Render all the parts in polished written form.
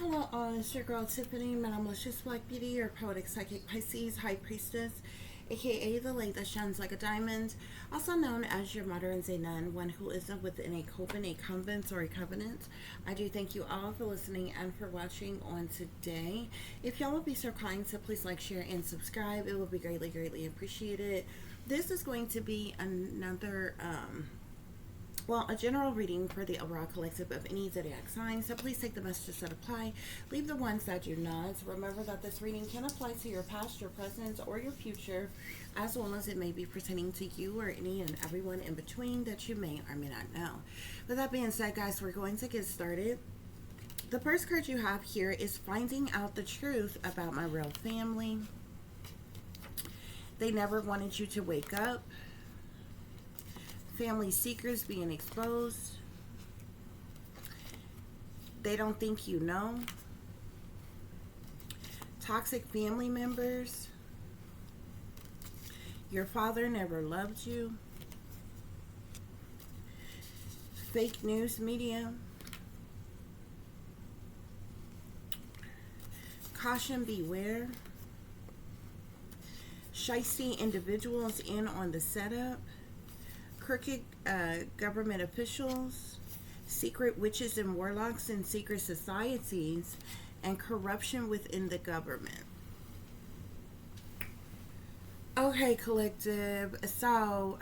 Hello, all. It's your girl Tiffany, Malicious Black Beauty, your poetic psychic Pisces High Priestess, aka the light that shines like a diamond, also known as your modern Zen nun, one who isn't within a coven, a convent, or a covenant. I do thank you all for listening and for watching on today. If y'all would be so kind to please like, share, and subscribe, it would be greatly, greatly appreciated. This is going to be another a general reading for the overall collective of any zodiac sign. So please take the messages that apply, leave the ones that do not. Remember that this reading can apply to your past, your present, or your future, as well as it may be pertaining to you or any and everyone in between that you may or may not know. With that being said, guys, we're going to get started. The first card you have here is finding out the truth about my real family. They never wanted you to wake up. Family secrets being exposed. They don't think you know. Toxic family members. Your father never loved you. Fake news media. Caution, beware. Shiesty individuals in on the setup. Crooked government officials, secret witches and warlocks in secret societies, and corruption within the government. Okay, collective. So,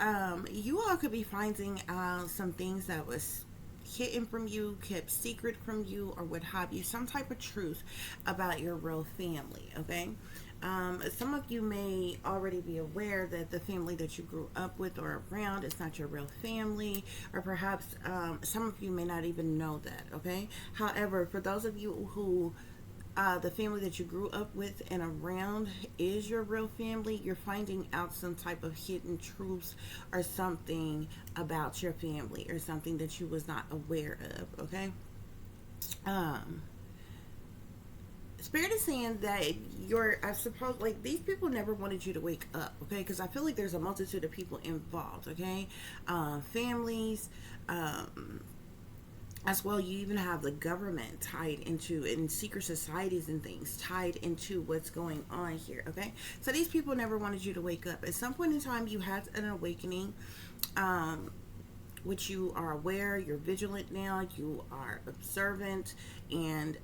you all could be finding out some things that was hidden from you, kept secret from you, or what have you. Some type of truth about your real family, okay? Some of you may already be aware that the family that you grew up with or around is not your real family, or perhaps some of you may not even know that, okay? However, for those of you who the family that you grew up with and around is your real family, you're finding out some type of hidden truths or something about your family or something that you was not aware of, okay? Spirit is saying that I suppose, like, these people never wanted you to wake up, okay? Because I feel like there's a multitude of people involved, okay? Families, as well. You even have the government tied into, and secret societies and things tied into what's going on here, okay? So these people never wanted you to wake up. At some point in time, you had an awakening, which you are aware, you're vigilant now, you are observant, and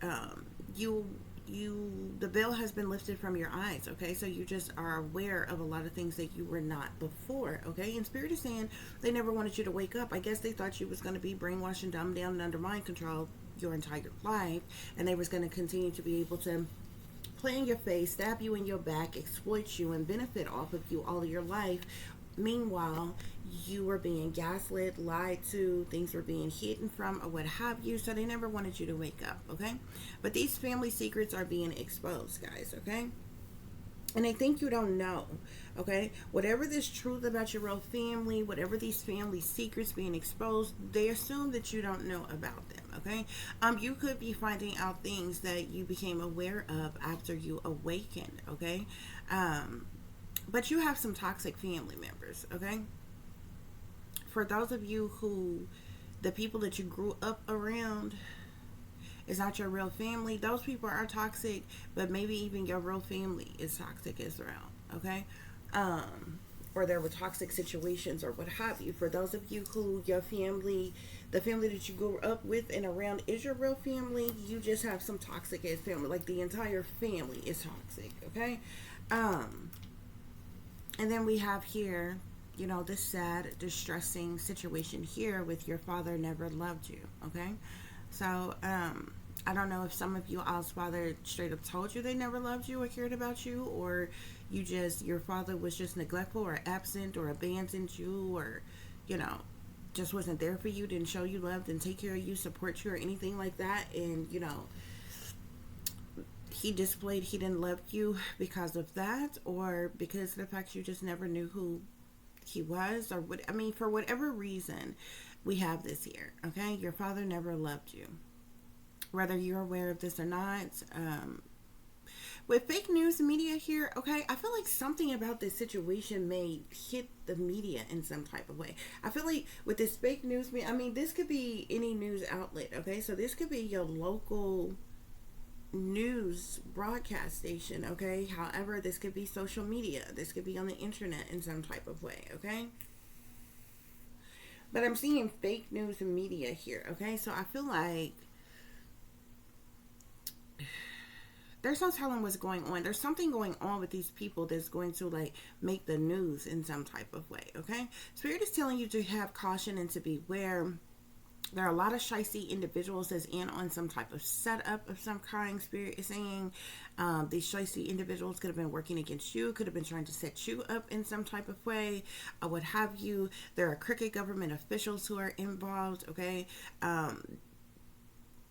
the veil has been lifted from your eyes, okay? So you just are aware of a lot of things that you were not before, okay? And Spirit is saying they never wanted you to wake up. I guess they thought you was going to be brainwashed and dumbed down and under mind control your entire life, and they was going to continue to be able to play in your face, stab you in your back, exploit you, and benefit off of you all of your life. Meanwhile, you were being gaslit, lied to, things were being hidden from, or what have you. So they never wanted you to wake up, okay? But these family secrets are being exposed, guys, okay? And they think you don't know, okay? Whatever this truth about your real family, whatever these family secrets being exposed, they assume that you don't know about them, okay? You could be finding out things that you became aware of after you awakened, okay? But you have some toxic family members, okay? For those of you who, the people that you grew up around is not your real family, those people are toxic, but maybe even your real family is toxic as well, okay? Or there were toxic situations or what have you. For those of you who your family, the family that you grew up with and around is your real family, you just have some toxic ass family. Like the entire family is toxic, okay? And then we have here, you know, this sad, distressing situation here with your father never loved you, okay? So, I don't know if some of you all's father straight up told you they never loved you or cared about you, or your father was just neglectful or absent or abandoned you, or, you know, just wasn't there for you, didn't show you love, didn't take care of you, support you, or anything like that. And, you know, he displayed he didn't love you because of that, or because of the fact you just never knew who he was, or what. I mean, for whatever reason, we have this here, okay? Your father never loved you, whether you're aware of this or not. With fake news media here, okay, I feel like something about this situation may hit the media in some type of way. I feel like with this fake news, I mean, this could be any news outlet, okay? So this could be your local news broadcast station, okay? However, this could be social media. This could be on the internet in some type of way, okay? But I'm seeing fake news and media here, okay? So I feel like there's no telling what's going on. There's something going on with these people that's going to like make the news in some type of way, okay? Spirit is telling you to have caution and to beware. There are a lot of shicey individuals that's in on some type of setup of some kind. Spirit is saying these shicey individuals could have been working against you, could have been trying to set you up in some type of way, what have you. There are crooked government officials who are involved, okay?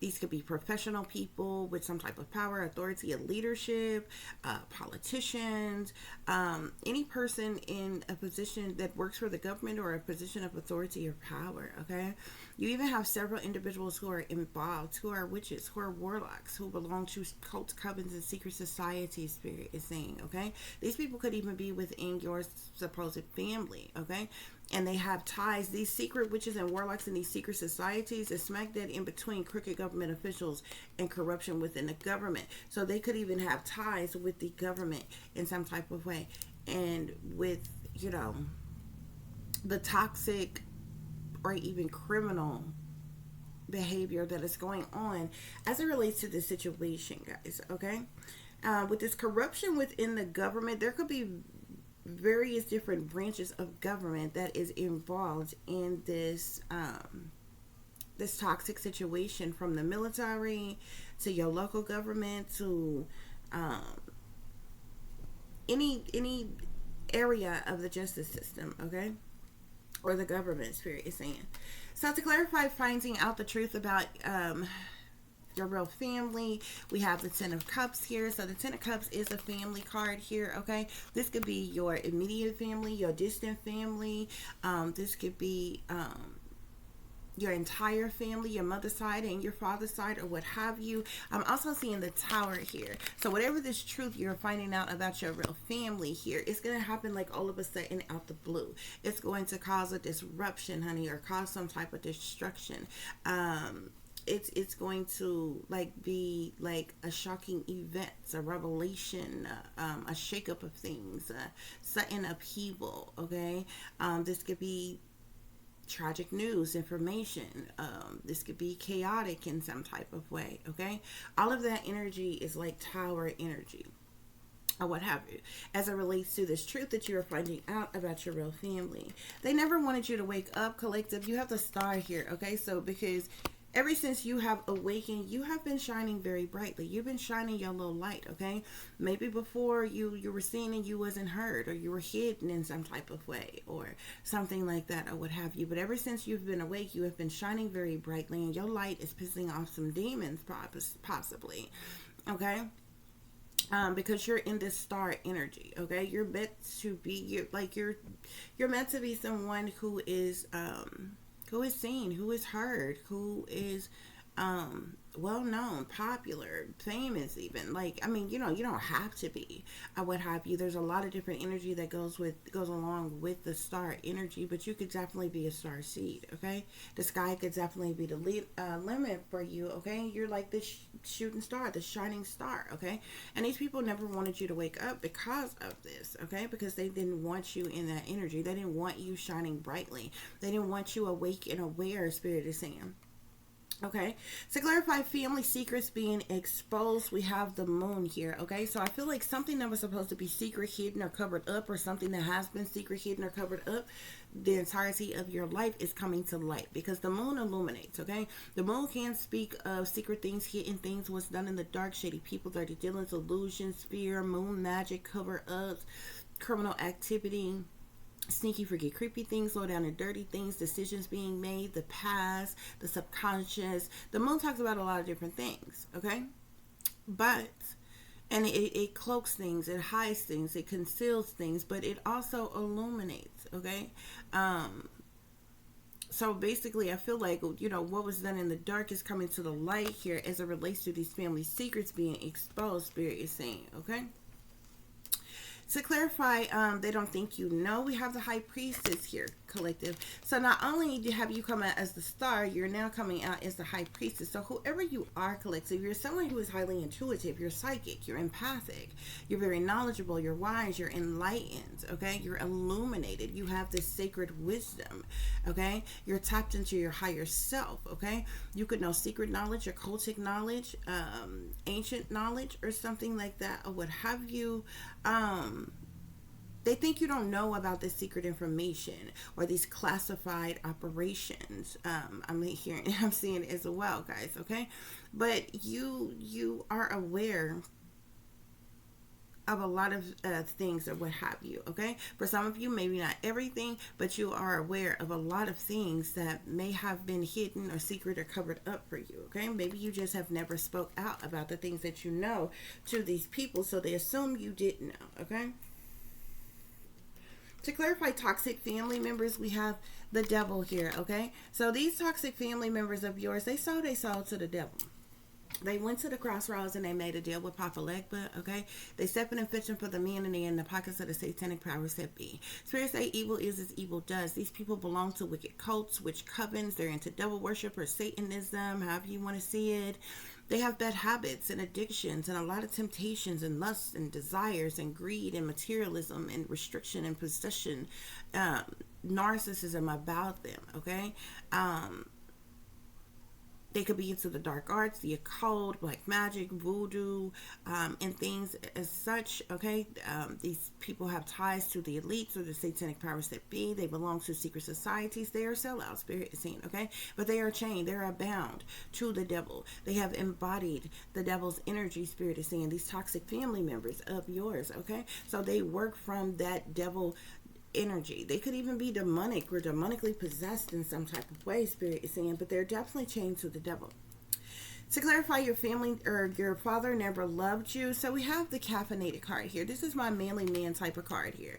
These could be professional people with some type of power, authority, and leadership, politicians, any person in a position that works for the government or a position of authority or power, okay? You even have several individuals who are involved, who are witches, who are warlocks, who belong to cults, covens, and secret societies, Spirit is saying, okay? These people could even be within your supposed family, okay? And they have ties. These secret witches and warlocks in these secret societies is smack dead in between crooked government officials and corruption within the government. So they could even have ties with the government in some type of way. And with, you know, the toxic or even criminal behavior that is going on as it relates to this situation, guys, okay? With this corruption within the government, there could be various different branches of government that is involved in this this toxic situation, from the military to your local government to any area of the justice system, okay, or the government. Spirit is saying. So to clarify, finding out the truth about your real family, we have the Ten of Cups here. So the Ten of Cups is a family card here, okay? This could be your immediate family, your distant family. This could be your entire family, your mother's side and your father's side, or what have you. I'm also seeing the Tower here. So whatever this truth you're finding out about your real family here, it's going to happen like all of a sudden out the blue. It's going to cause a disruption, honey, or cause some type of destruction. It's going to like be like a shocking event, a revelation, a shakeup of things, sudden upheaval, okay? This could be tragic news, information. This could be chaotic in some type of way, okay? All of that energy is like Tower energy, or what have you, as it relates to this truth that you're finding out about your real family. They never wanted you to wake up, collective. You have the Star here, okay? So because ever since you have awakened, you have been shining very brightly. You've been shining your little light, okay? Maybe before you were seen and you wasn't heard, or you were hidden in some type of way, or something like that, or what have you. But ever since you've been awake, you have been shining very brightly, and your light is pissing off some demons, possibly, okay? Because you're in this Star energy, okay? You're meant to be, you're meant to be someone who is seen, who is heard, who is well known, popular, famous even. Like, I mean, you know, you don't have to be what have you. There's a lot of different energy that goes along with the Star energy, but you could definitely be a star seed, okay? The sky could definitely be the limit for you, okay? You're like this shooting star, the shining star, okay? And these people never wanted you to wake up because of this, okay? Because they didn't want you in that energy. They didn't want you shining brightly. They didn't want you awake and aware, Spirit is saying. Okay, to clarify family secrets being exposed, we have the Moon here, okay? So I feel like something that was supposed to be secret, hidden, or covered up, or something that has been secret, hidden, or covered up the entirety of your life is coming to light, because the Moon illuminates, okay? The Moon can speak of secret things, hidden things, what's done in the dark, shady people, dirty dealings, illusions, fear, moon magic, cover-ups, criminal activity, sneaky, freaky, creepy things, low down and dirty things, decisions being made, the past, the subconscious. The Moon talks about a lot of different things, okay? And it cloaks things, it hides things, it conceals things, but it also illuminates, okay? So basically, I feel like, you know, what was done in the dark is coming to the light here as it relates to these family secrets being exposed, Spirit is saying, okay? To clarify, they don't think you know. We have the High Priestess here. collective. So not only have you come out as the star, you're now coming out as the high priestess. So whoever you are, collective, you're someone who is highly intuitive, you're psychic, you're empathic, you're very knowledgeable, you're wise, you're enlightened, okay? You're illuminated, you have this sacred wisdom, okay? You're tapped into your higher self, okay? You could know secret knowledge, occultic knowledge, ancient knowledge, or something like that, or what have you. They think you don't know about this secret information or these classified operations. I'm seeing it as well, guys. Okay, but you are aware of a lot of things or what have you. Okay, for some of you, maybe not everything, but you are aware of a lot of things that may have been hidden or secret or covered up for you. Okay, maybe you just have never spoke out about the things that you know to these people, so they assume you didn't know. Okay. To clarify toxic family members, we have the devil here, okay? So these toxic family members of yours, they sold their soul to the devil. They went to the crossroads and they made a deal with Papa Legba, okay? They stepping and fishing for the men and they in the pockets of the satanic powers that be. Spirits say evil is as evil does. These people belong to wicked cults, witch covens. They're into devil worship or Satanism, however you want to see it. They have bad habits and addictions and a lot of temptations and lusts and desires and greed and materialism and restriction and possession, narcissism about them, okay? They could be into the dark arts, the occult, black magic, voodoo, and things as such, okay? These people have ties to the elites or the satanic powers that be. They belong to secret societies. They are sellouts, spirit is seen, okay? But they are chained. They are bound to the devil. They have embodied the devil's energy, spirit is saying. These toxic family members of yours, okay? So they work from that devil energy. They could even be demonic or demonically possessed in some type of way, spirit is saying, but they're definitely chained to the devil. To clarify, your family or your father never loved you. So we have the caffeinated card here. This is my manly man type of card here.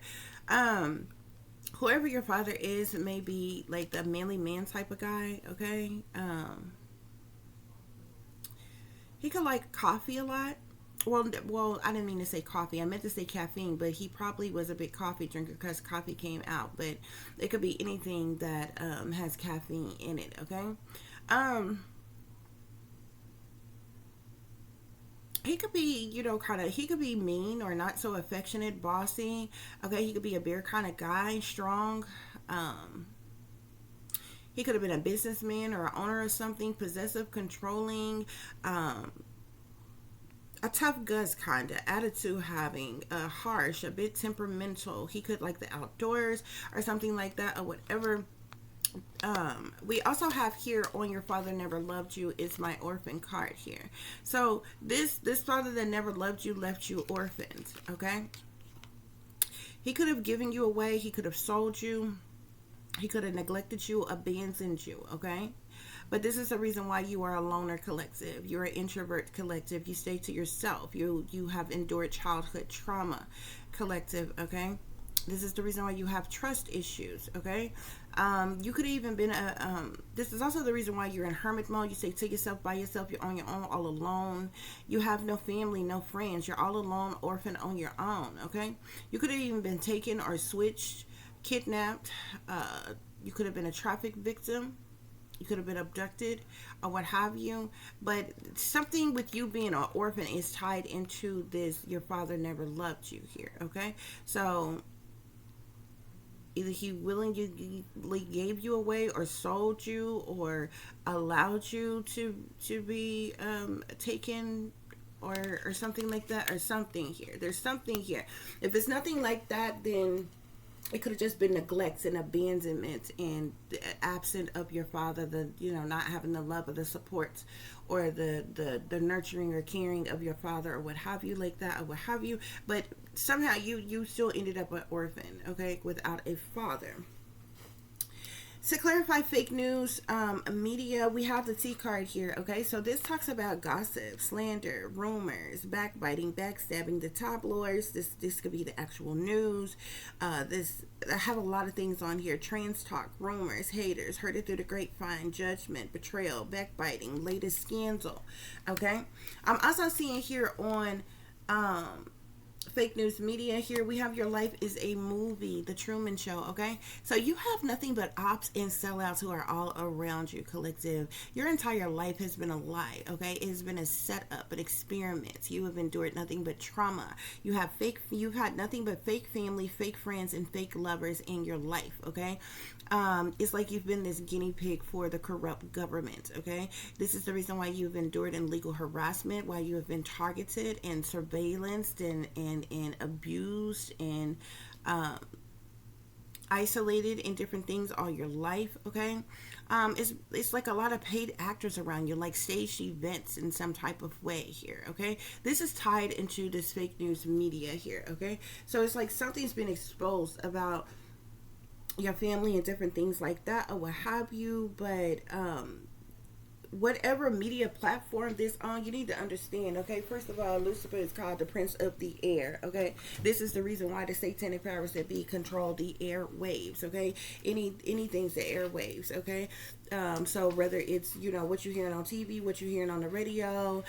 Whoever your father is may be like the manly man type of guy, okay? He could like coffee a lot. Well, I didn't mean to say coffee. I meant to say caffeine, but he probably was a big coffee drinker because coffee came out. But it could be anything that has caffeine in it, okay? He could be, he could be mean or not so affectionate, bossy, okay? He could be a bear kind of guy, strong. He could have been a businessman or an owner of something, possessive, controlling, a tough guts kind of attitude having, harsh, a bit temperamental. He could like the outdoors or something like that or whatever. We also have here on your father never loved you is my orphan card here. So this father that never loved you left you orphaned, okay? He could have given you away. He could have sold you. He could have neglected you, abandoned you, okay? But this is the reason why you are a loner collective. You're an introvert collective. You stay to yourself. You have endured childhood trauma collective, okay? This is the reason why you have trust issues, okay? You could have even been this is also the reason why you're in hermit mode. You stay to yourself, by yourself. You're on your own, all alone. You have no family, no friends. You're all alone, orphan on your own, okay? You could have even been taken or switched, kidnapped. You could have been a traffic victim. You could have been abducted or what have you. But something with you being an orphan is tied into this. Your father never loved you here, okay? So either he willingly gave you away or sold you or allowed you to be taken or something like that, or something here. There's something here. If it's nothing like that, then it could have just been neglect and abandonment and absent of your father, the not having the love or the support or the nurturing or caring of your father or what have you like that or what have you. But somehow you still ended up an orphan, okay, without a father. To clarify fake news, media, we have the T card here, okay? So this talks about gossip, slander, rumors, backbiting, backstabbing, the tabloids. This could be the actual news. I have a lot of things on here. Trans talk, rumors, haters, heard it through the grapevine, judgment, betrayal, backbiting, latest scandal, okay? I'm also seeing here on fake news media here. We have your life is a movie, the Truman Show. Okay, so you have nothing but ops and sellouts who are all around you, collective. Your entire life has been a lie. Okay, it has been a setup, an experiment. You have endured nothing but trauma. You've had nothing but fake family, fake friends, and fake lovers in your life. Okay, it's like you've been this guinea pig for the corrupt government. Okay, this is the reason why you've endured illegal harassment, why you have been targeted and surveillanced and abused and isolated in different things all your life. Okay, it's like a lot of paid actors around you, like staged events in some type of way here. Okay, this is tied into this fake news media here. Okay, so it's like something's been exposed about your family and different things like that or what have you, but whatever media platform this on, you need to understand. Okay, first of all, Lucifer is called the prince of the air. Okay, this is the reason why the satanic powers that be control the airwaves. Okay, anything's the airwaves. Okay, so whether it's, you know, what you're hearing on TV, what you're hearing on the radio,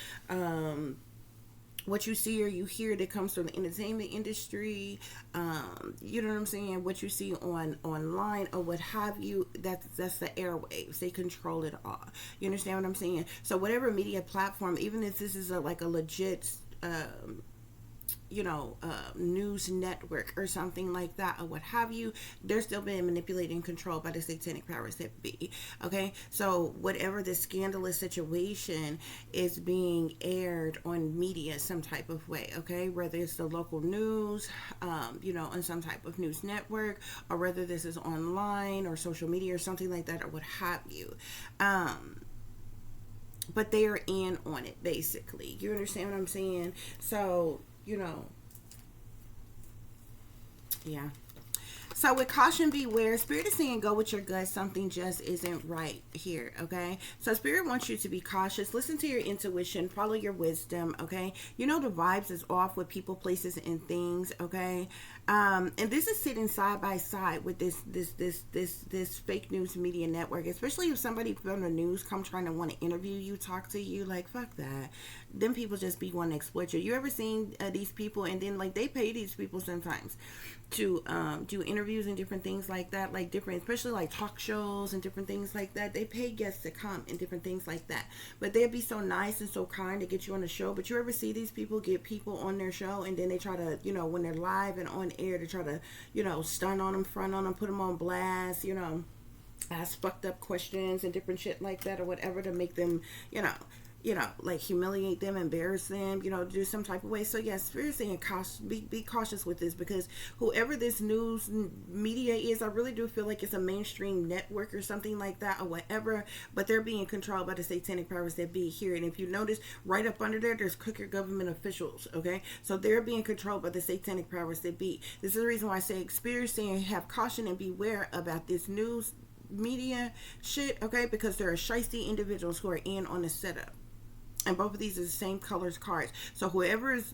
what you see or you hear that comes from the entertainment industry, you know what I'm saying, what you see on online or what have you, that's the airwaves. They control it all. You understand what I'm saying? So whatever media platform, even if this is like a legit news network or something like that or what have you, they're still being manipulated and controlled by the satanic powers that be. Okay, so whatever the scandalous situation is being aired on media some type of way. Okay, whether it's the local news, on some type of news network, or whether this is online or social media or something like that or what have you, but they are in on it basically. You understand what I'm saying? So yeah. So with caution, beware. Spirit is saying go with your gut. Something just isn't right here, okay? So Spirit wants you to be cautious. Listen to your intuition. Follow your wisdom, okay? You know the vibes is off with people, places, and things, okay? And this is sitting side by side with this fake news media network, especially if somebody from the news come trying to want to interview you, talk to you, like, fuck that. Them people just be wanting to exploit you. You ever seen these people, and then like they pay these people sometimes to do interviews and different things like that, like different, especially like talk shows and different things like that. They pay guests to come and different things like that, but they'd be so nice and so kind to get you on the show. But you ever see these people get people on their show and then they try to, when they're live and on air, to try to, stun on them, front on them, put them on blast, ask fucked up questions and different shit like that or whatever to make them, like humiliate them, embarrass them, do some type of way. So yeah, Spirit saying be cautious with this, because whoever this news media is, I really do feel like it's a mainstream network or something like that or whatever, but they're being controlled by the satanic powers that be here. And if you notice, right up under there's crooked government officials, okay? So they're being controlled by the satanic powers that be. This is the reason why I say Spirit saying have caution and beware about this news media shit, okay? Because there are shiesty individuals who are in on the setup. And both of these are the same colors cards. So whoever is,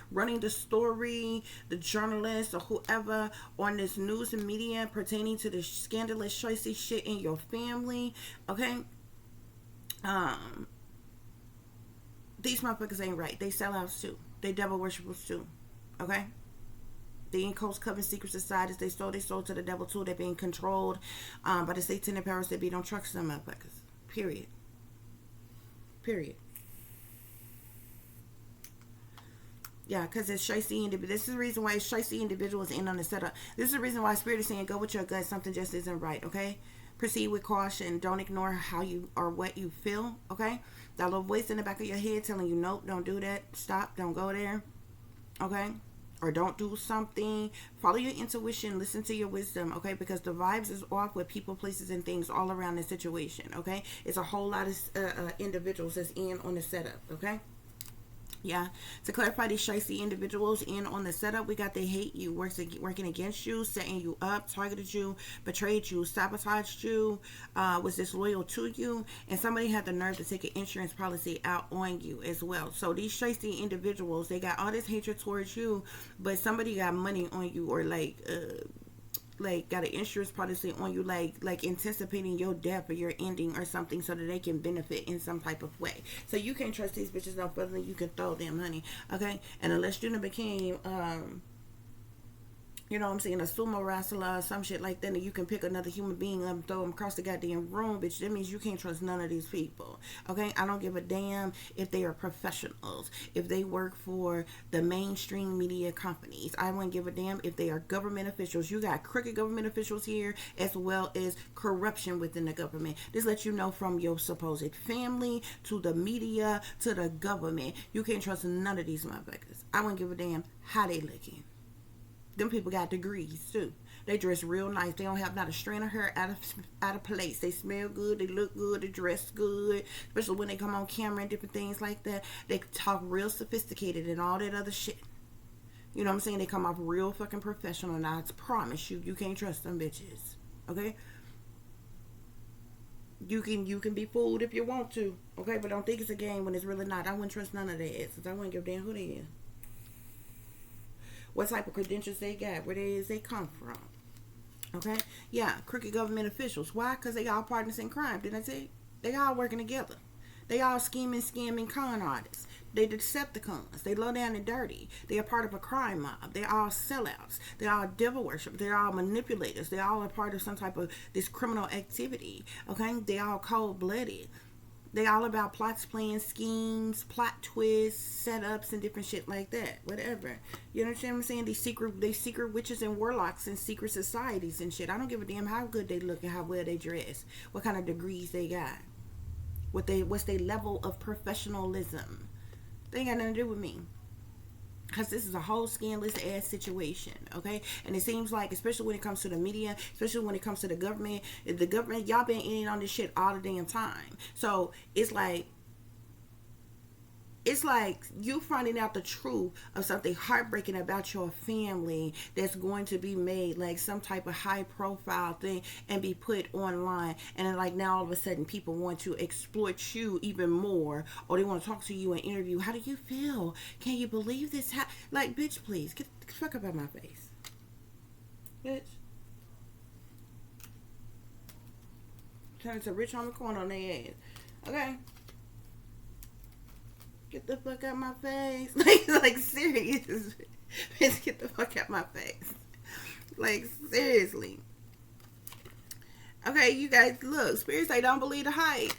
running the story, the journalist or whoever on this news and media pertaining to the scandalous, choicy shit in your family, okay? These motherfuckers ain't right. They sellouts too. They devil worshippers too, okay? They in cults, coven, secret societies. They sold to the devil too. They're being controlled by the satanic powers that be. Don't trust them motherfuckers. Period. Yeah, because it's shiesty individuals. This is the reason why it's shiesty individuals in on the setup. This is the reason why Spirit is saying go with your gut. Something just isn't right, okay? Proceed with caution. Don't ignore how you or what you feel, okay? That little voice in the back of your head telling you, nope, don't do that. Stop, don't go there, okay? Or don't do something. Follow your intuition. Listen to your wisdom, okay? Because the vibes is off with people, places, and things all around the situation, okay? It's a whole lot of individuals that's in on the setup, okay? Yeah, to clarify, these shiesty individuals in on the setup, we got they hate you, working against you, setting you up, targeted you, betrayed you, sabotaged you, was disloyal to you, and somebody had the nerve to take an insurance policy out on you as well. So these shiesty individuals, they got all this hatred towards you, but somebody got money on you, or like got an insurance policy on you, like anticipating your death or your ending or something, so that they can benefit in some type of way. So you can't trust these bitches no further than you can throw them honey, okay? And unless you done became you know what I'm saying, a sumo wrestler or some shit like that, and you can pick another human being up and throw them across the goddamn room, bitch, that means you can't trust none of these people, okay? I don't give a damn if they are professionals, if they work for the mainstream media companies. I wouldn't give a damn if they are government officials. You got crooked government officials here, as well as corruption within the government. This lets you know, from your supposed family to the media to the government, you can't trust none of these motherfuckers. I wouldn't give a damn how they looking. Them people got degrees too. They dress real nice. They don't have not a strand of hair out of place. They smell good. They look good. They dress good. Especially when they come on camera and different things like that. They talk real sophisticated and all that other shit. You know what I'm saying? They come off real fucking professional. And I promise you, you can't trust them bitches. Okay? You can be fooled if you want to. Okay? But don't think it's a game when it's really not. I wouldn't trust none of their asses. I wouldn't give a damn who they is. What type of credentials they got, where they come from. Okay? Yeah, crooked government officials. Why? Because they all partners in crime. Didn't I say? They all working together. They all scheming, scamming con artists. They Decepticons. They low down and dirty. They are part of a crime mob. They all sellouts. They all devil worship. They all manipulators. They all are part of some type of this criminal activity. Okay? They all cold-blooded. They all about plots, plans, schemes, plot twists, setups, and different shit like that. Whatever. You understand what I'm saying? They secret witches and warlocks and secret societies and shit. I don't give a damn how good they look and how well they dress. What kind of degrees they got. What's their level of professionalism. They ain't got nothing to do with me. Because this is a whole scandalous ass situation, okay? And it seems like, especially when it comes to the media, especially when it comes to the government, y'all been in on this shit all the damn time. So it's like you finding out the truth of something heartbreaking about your family that's going to be made like some type of high profile thing and be put online, and then like now all of a sudden people want to exploit you even more, or they want to talk to you and interview. How do you feel? Can you believe this? Like, bitch, please get the fuck up out my face, bitch. Turning to rich on the corner on their ass, okay? Get the fuck out my face. Like serious. Bitch, get the fuck out my face. Like, seriously. Okay, you guys, look. Spirits say don't believe the hype.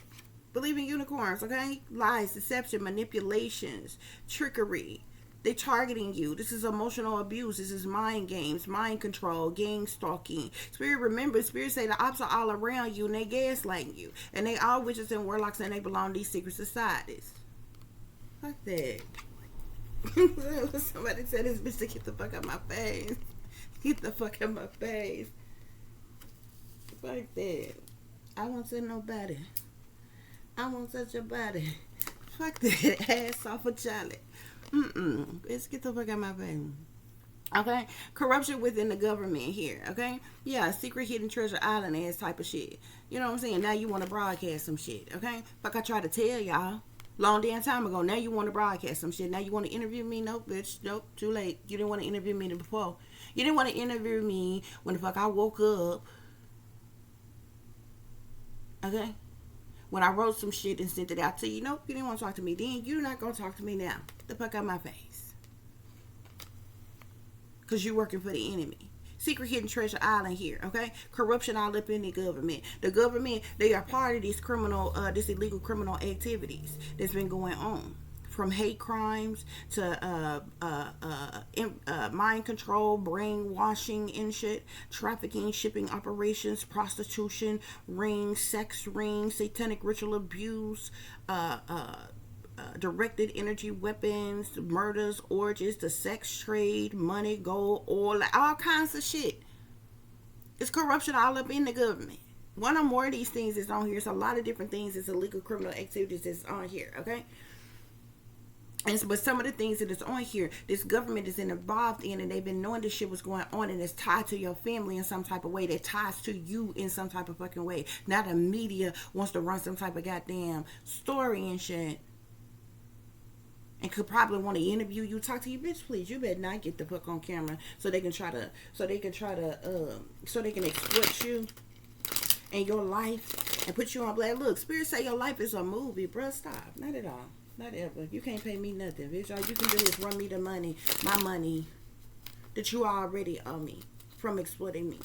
Believe in unicorns, okay? Lies, deception, manipulations, trickery. They targeting you. This is emotional abuse. This is mind games, mind control, gang stalking. Remember, spirits say the ops are all around you and they gaslighting you. And they all witches and warlocks and they belong to these secret societies. Fuck that. Somebody said this bitch to get the fuck out my face. Get the fuck out my face. Fuck that. I won't touch nobody. I won't touch your body. Fuck that. Ass off of Charlie. Bitch, get the fuck out my face. Okay? Corruption within the government here. Okay? Yeah, secret hidden treasure island ass type of shit. You know what I'm saying? Now you want to broadcast some shit. Okay? Fuck, I tried to tell y'all. Long damn time ago. Now you want to broadcast some shit. Now you want to interview me? Nope, bitch. Nope. Too late. You didn't want to interview me before. You didn't want to interview me when the fuck I woke up. Okay? When I wrote some shit and sent it out to you. Nope. You didn't want to talk to me then. You're not going to talk to me now. Get the fuck out my face. Because you're working for the enemy. Secret hidden treasure island here, okay? Corruption all up in the government. The government, they are part of these this illegal criminal activities that's been going on. From hate crimes to mind control, brainwashing and shit, trafficking, shipping operations, prostitution, rings, sex rings, satanic ritual abuse, directed energy weapons, murders, orgies, the sex trade, money, gold, oil, all kinds of shit. It's corruption all up in the government. One or more of these things is on here. It's a lot of different things. It's illegal criminal activities that's on here, okay? But some of the things that is on here, this government is involved in, and they've been knowing this shit was going on, and it's tied to your family in some type of way. That ties to you in some type of fucking way. Now the media wants to run some type of goddamn story and shit. and could probably want to interview you, talk to you. Bitch, please, you better not get the fuck on camera so they can exploit you and your life and put you on blast. Look, Spirit say your life is a movie, bruh. Stop. Not at all. Not ever. You can't pay me nothing, bitch. All you can do is run me the money, my money that you already owe me from exploiting me.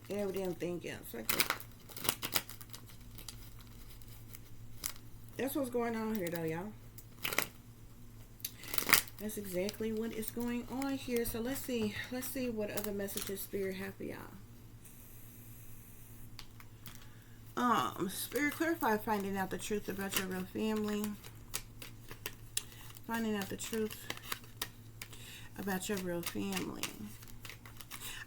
Every damn thing else. Okay. That's what's going on here, though, y'all. That's exactly what is going on here. So let's see what other messages Spirit have for y'all. Spirit, clarify finding out the truth about your real family. Finding out the truth about your real family.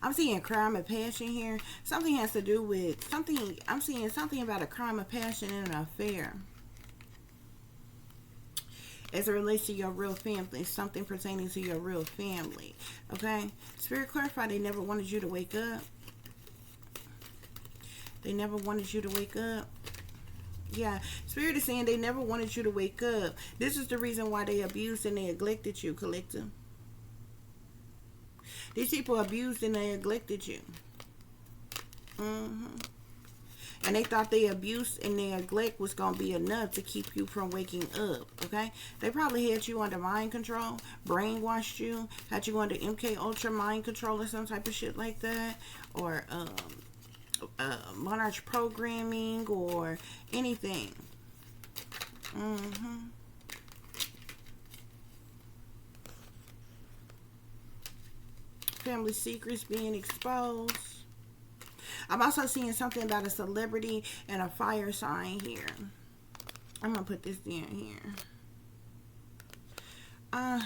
I'm seeing crime of passion here. Something has to do with something. I'm seeing something about a crime of passion in an affair. As it relates to your real family, something pertaining to your real family. Okay? Spirit, clarify they never wanted you to wake up. They never wanted you to wake up. Yeah, Spirit is saying they never wanted you to wake up. This is the reason why they abused and they neglected you, collective. These people abused and they neglected you. And they thought their abuse and their neglect was going to be enough to keep you from waking up, okay? They probably had you under mind control, brainwashed you, had you under MK Ultra mind control or some type of shit like that, or monarch programming or anything. Family secrets being exposed. I'm also seeing something about a celebrity and a fire sign here. I'm gonna put this down here. I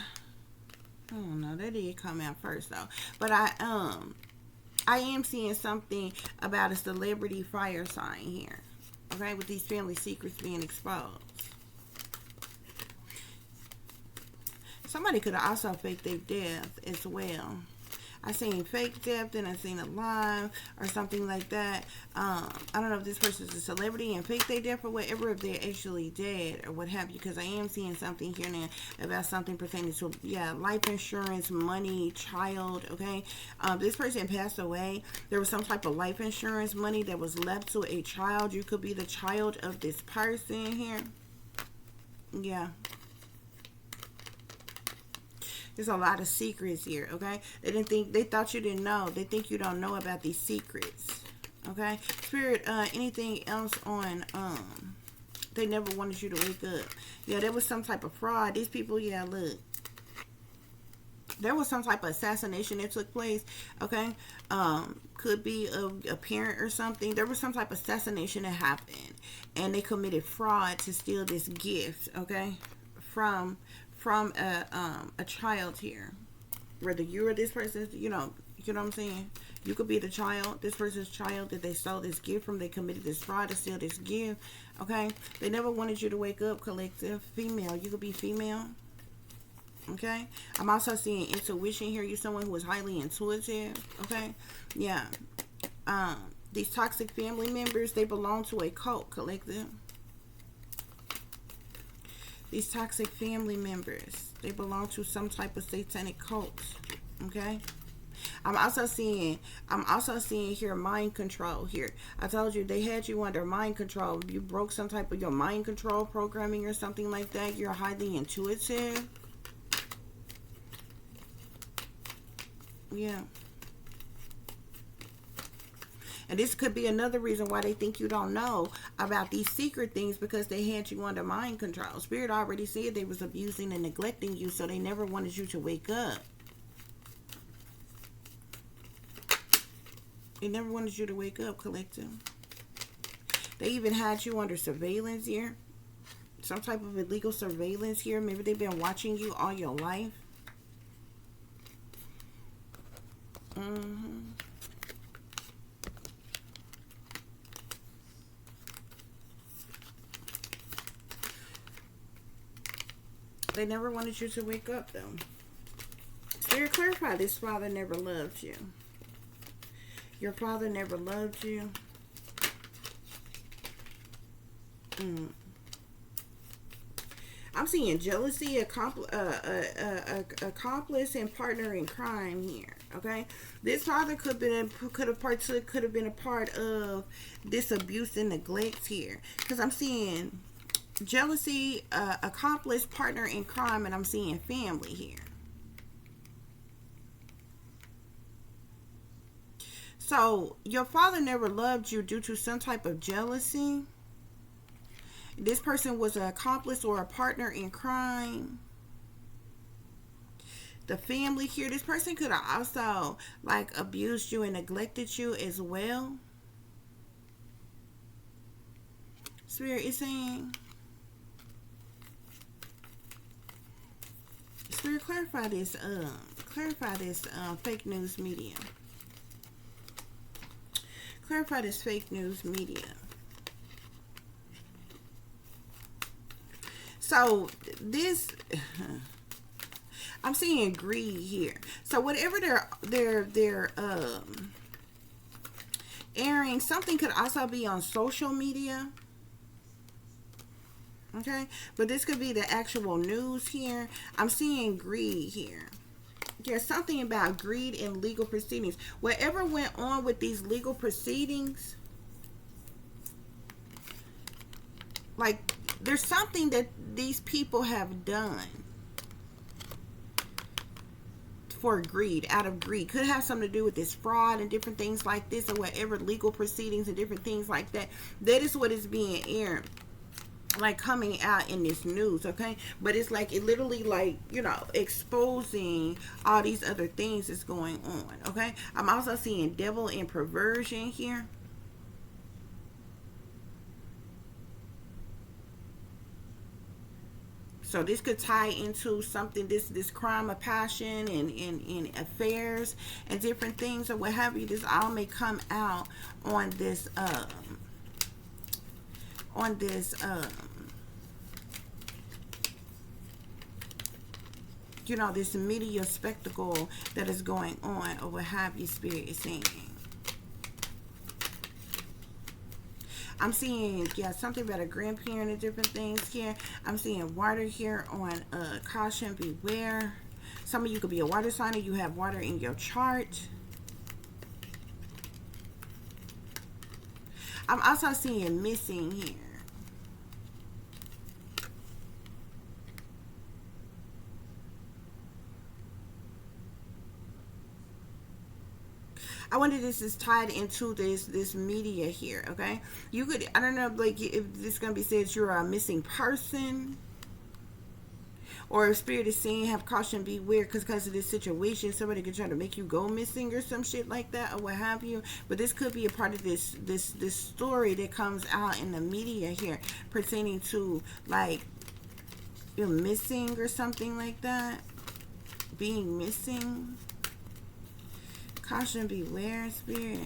don't know. That did come out first though. But I am seeing something about a celebrity fire sign here. Okay, with these family secrets being exposed. Somebody could have also faked their death as well. I seen fake death, and I seen alive or something like that. I don't know if this person's a celebrity and fake their death or whatever, if they're actually dead or what have you, because I am seeing something here now about something pertaining to, life insurance, money, child, okay? This person passed away. There was some type of life insurance money that was left to a child. You could be the child of this person here. Yeah. There's a lot of secrets here, okay? They thought you didn't know. They think you don't know about these secrets, okay? Spirit, anything else on, they never wanted you to wake up. Yeah, there was some type of fraud. These people, look. There was some type of assassination that took place, okay? Could be a parent or something. There was some type of assassination that happened, and they committed fraud to steal this gift, okay? From a child here. Whether you or this person, you know what I'm saying? You could be the child, this person's child that they stole this gift from. They committed this fraud to steal this gift. Okay? They never wanted you to wake up, collective. Female. You could be female. Okay? I'm also seeing intuition here. You're someone who is highly intuitive. Okay? Yeah. These toxic family members, they belong to a cult, collective. These toxic family members, they belong to some type of satanic cult. Okay? I'm also seeing here mind control here. I told you they had you under mind control. You broke some type of your mind control programming or something like that. You're highly intuitive. Yeah. And this could be another reason why they think you don't know about these secret things, because they had you under mind control. Spirit already said they was abusing and neglecting you, so they never wanted you to wake up. They never wanted you to wake up, collective. They even had you under surveillance here. Some type of illegal surveillance here. Maybe they've been watching you all your life. They never wanted you to wake up, though. Spirit, clarify this father never loved you. Your father never loved you. I'm seeing jealousy, accomplice, and partner in crime here. Okay, this father could have been a part of this abuse and neglect here, because I'm seeing jealousy, accomplice, partner in crime, and I'm seeing family here. So your father never loved you due to some type of jealousy. This person was an accomplice or a partner in crime. The family here, this person could have also like abused you and neglected you as well. Spirit is saying, Spirit, clarify this fake news media. Clarify this fake news media. So this, I'm seeing greed here. So whatever they're airing, something could also be on social media. Okay, but this could be the actual news here. I'm seeing greed here. There's something about greed in legal proceedings. Whatever went on with these legal proceedings, like there's something that these people have done for greed, out of greed. Could have something to do with this fraud and different things like this, or whatever, legal proceedings and different things like that. That is what is being aired, like coming out in this news. Okay, but it's like, it literally, like, you know, exposing all these other things that's going on. Okay, I'm also seeing devil and perversion here. So this could tie into something, this crime of passion and affairs and different things or what have you. This all may come out on this you know, this media spectacle that is going on or what have you, Spirit is saying. I'm seeing, yeah, something about a grandparent and different things here. I'm seeing water here on caution, beware. Some of you could be a water sign or you have water in your chart. I'm also seeing missing here. I wonder if this is tied into this media here. Okay, you could, I don't know, like, if this is gonna be said you're a missing person, or if Spirit is saying have caution, beware, because of this situation somebody could try to make you go missing or some shit like that or what have you. But this could be a part of this story that comes out in the media here pertaining to, like, you're missing or something like that, being missing. Caution, beware, Spirit.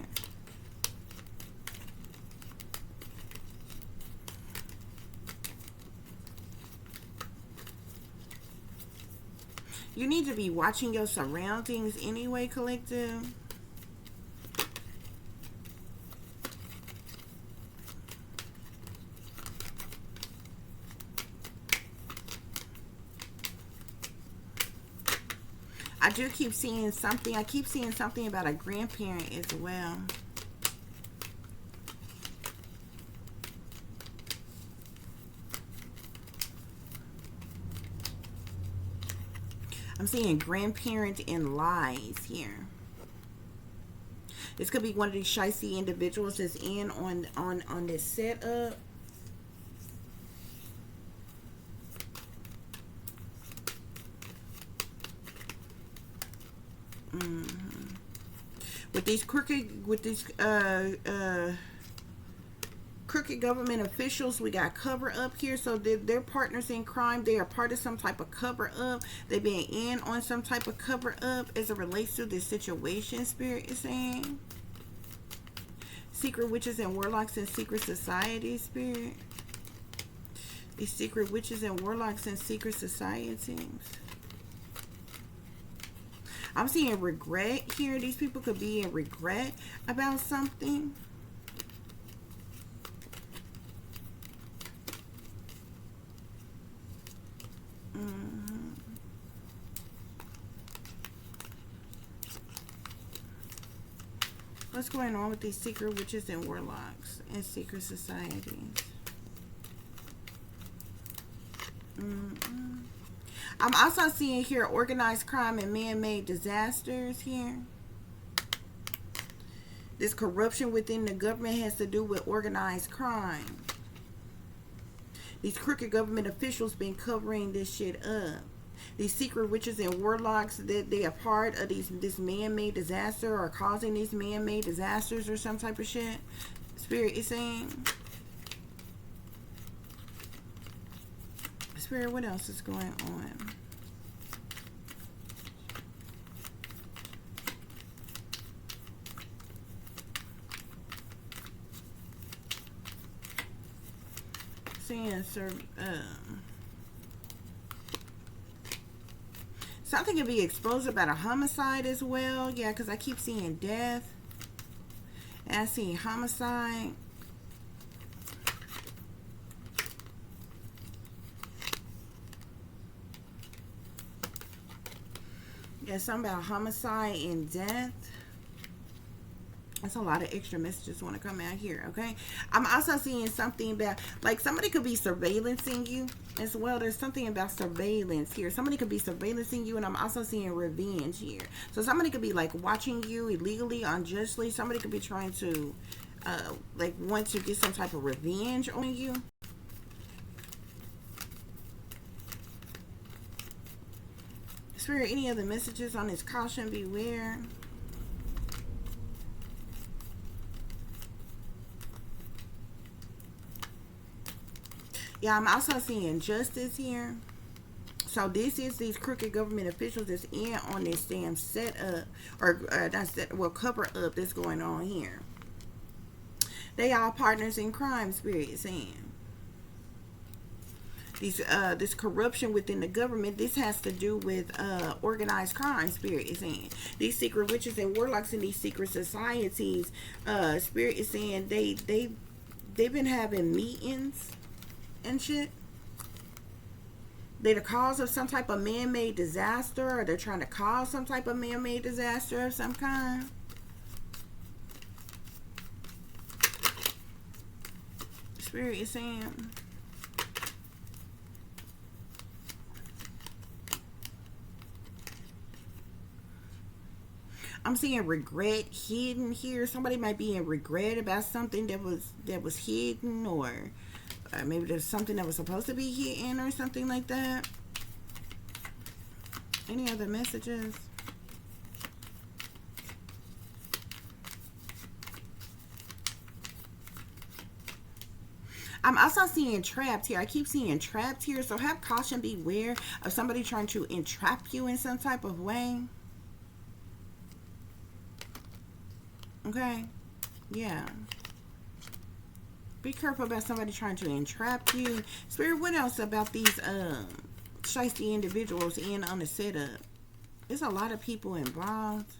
You need to be watching your surroundings anyway, collective. I do keep seeing something. I keep seeing something about a grandparent as well. I'm seeing grandparent and lies here. This could be one of these shicey individuals that's in on this setup. With these crooked government officials, we got cover up here. So they're partners in crime. They are part of some type of cover up. They've been in on some type of cover up as it relates to this situation, Spirit is saying. Secret witches and warlocks and secret societies, Spirit. These secret witches and warlocks and secret societies. I'm seeing regret here. These people could be in regret about something. Mm-hmm. What's going on with these secret witches and warlocks and secret societies? Mm-hmm. I'm also seeing here organized crime and man-made disasters here. This corruption within the government has to do with organized crime. These crooked government officials been covering this shit up. These secret witches and warlocks, that they are part of this man-made disaster or causing these man-made disasters or some type of shit. Spirit is saying. Spirit, what else is going on? Seeing something could be exposed about a homicide as well. Yeah, because I keep seeing death. And I see homicide. Yeah, something about homicide and death. That's a lot of extra messages want to come out here, okay? I'm also seeing something about, like, somebody could be surveillancing you as well. There's something about surveillance here. Somebody could be surveillancing you, and I'm also seeing revenge here. So somebody could be, like, watching you illegally, unjustly. Somebody could be trying to, like, want to get some type of revenge on you. Spirit, any other messages on this caution, beware? Yeah, I'm also seeing justice here. So this is these crooked government officials that's in on this damn setup, or that's that, well, cover up that's going on here. They all partners in crime, Spirit is saying. These this corruption within the government, this has to do with organized crime, Spirit is saying. These secret witches and warlocks in these secret societies, Spirit is saying they've been having meetings and shit. They're the cause of some type of man-made disaster, or they're trying to cause some type of man-made disaster of some kind. Spirit is saying. I'm seeing regret hidden here. Somebody might be in regret about something that was hidden, or maybe there's something that was supposed to be hidden or something like that. Any other messages? I'm also seeing trapped here. I keep seeing trapped here. So have caution, beware of somebody trying to entrap you in some type of way. Okay? Yeah. Be careful about somebody trying to entrap you. Spirit, what else about these shiesty individuals in on the setup? There's a lot of people involved.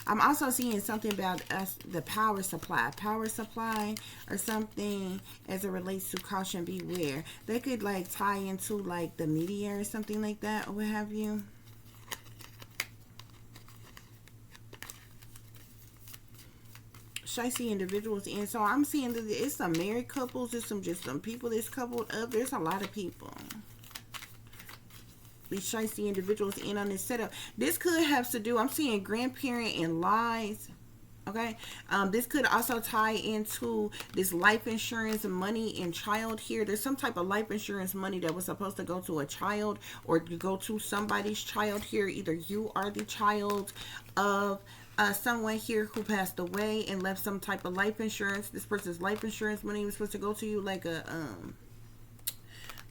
I'm also seeing something about the power supply or something as it relates to caution, beware. They could like tie into like the media or something like that, or what have you. I see individuals in, so I'm seeing that it's some married couples, there's just some people that's coupled up. There's a lot of people. These shiesty individuals in on this setup. This could have to do, I'm seeing grandparent and lies. Okay, this could also tie into this life insurance money and child here. There's some type of life insurance money that was supposed to go to a child or go to somebody's child here. Either you are the child of someone here who passed away and left some type of life insurance. This person's life insurance money was supposed to go to you like a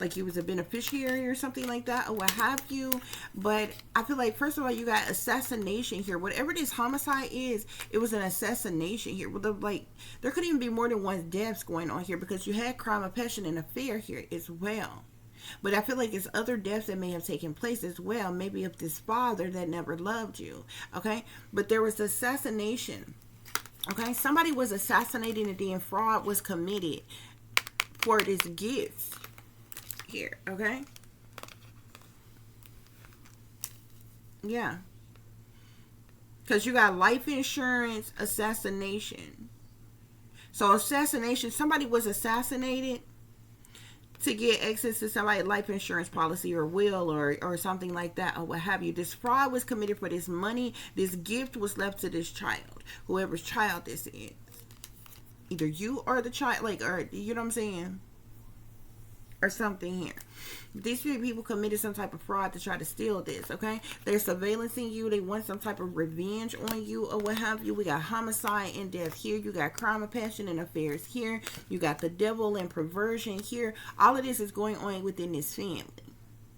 like you was a beneficiary or something like that, or what have you. But I feel like, first of all, you got assassination here. Whatever this homicide is, it was an assassination here. Like, there could even be more than one deaths going on here, because you had crime of passion and affair here as well. But I feel like it's other deaths that may have taken place as well. Maybe of this father that never loved you. Okay? But there was assassination. Okay? Somebody was assassinated and then fraud was committed for this gift. here, okay? Yeah. Because you got life insurance, assassination. So assassination, somebody was assassinated to get access to somebody's life insurance policy or will or something like that or what have you. This fraud was committed for this money. This gift was left to this child, whoever's child this is. Either you or the child, like, or you know what I'm saying? Or something here. These people committed some type of fraud to try to steal this, okay? They're surveillancing you. They want some type of revenge on you or what have you. We got homicide and death here. You got crime of passion and affairs here. You got the devil and perversion here. All of this is going on within this family.